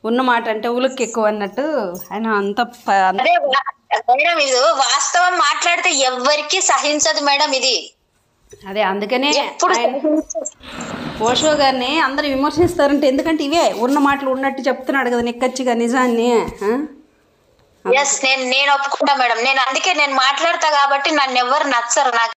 [SPEAKER 1] ఉన్న మాట అంటే ఉలుక్కి ఎక్కువ అన్నట్టు. ఆయన అంత
[SPEAKER 2] మేడం ఇది వాస్తవం మాట్లాడితే ఎవ్వరికి సహించదు మేడం ఇది.
[SPEAKER 1] అదే అందుకనే ఓషో గారిని అందరు విమర్శిస్తారంటే, ఎందుకంటే ఇవే ఉన్న మాటలు ఉన్నట్టు చెప్తున్నాడు కదా నిక్కచ్చిగా నిజాన్ని.
[SPEAKER 2] నేను ఒప్పుకుంటా మేడం. నేను అందుకే నేను మాట్లాడతా కాబట్టి నన్ను ఎవరు నచ్చరు. నాకు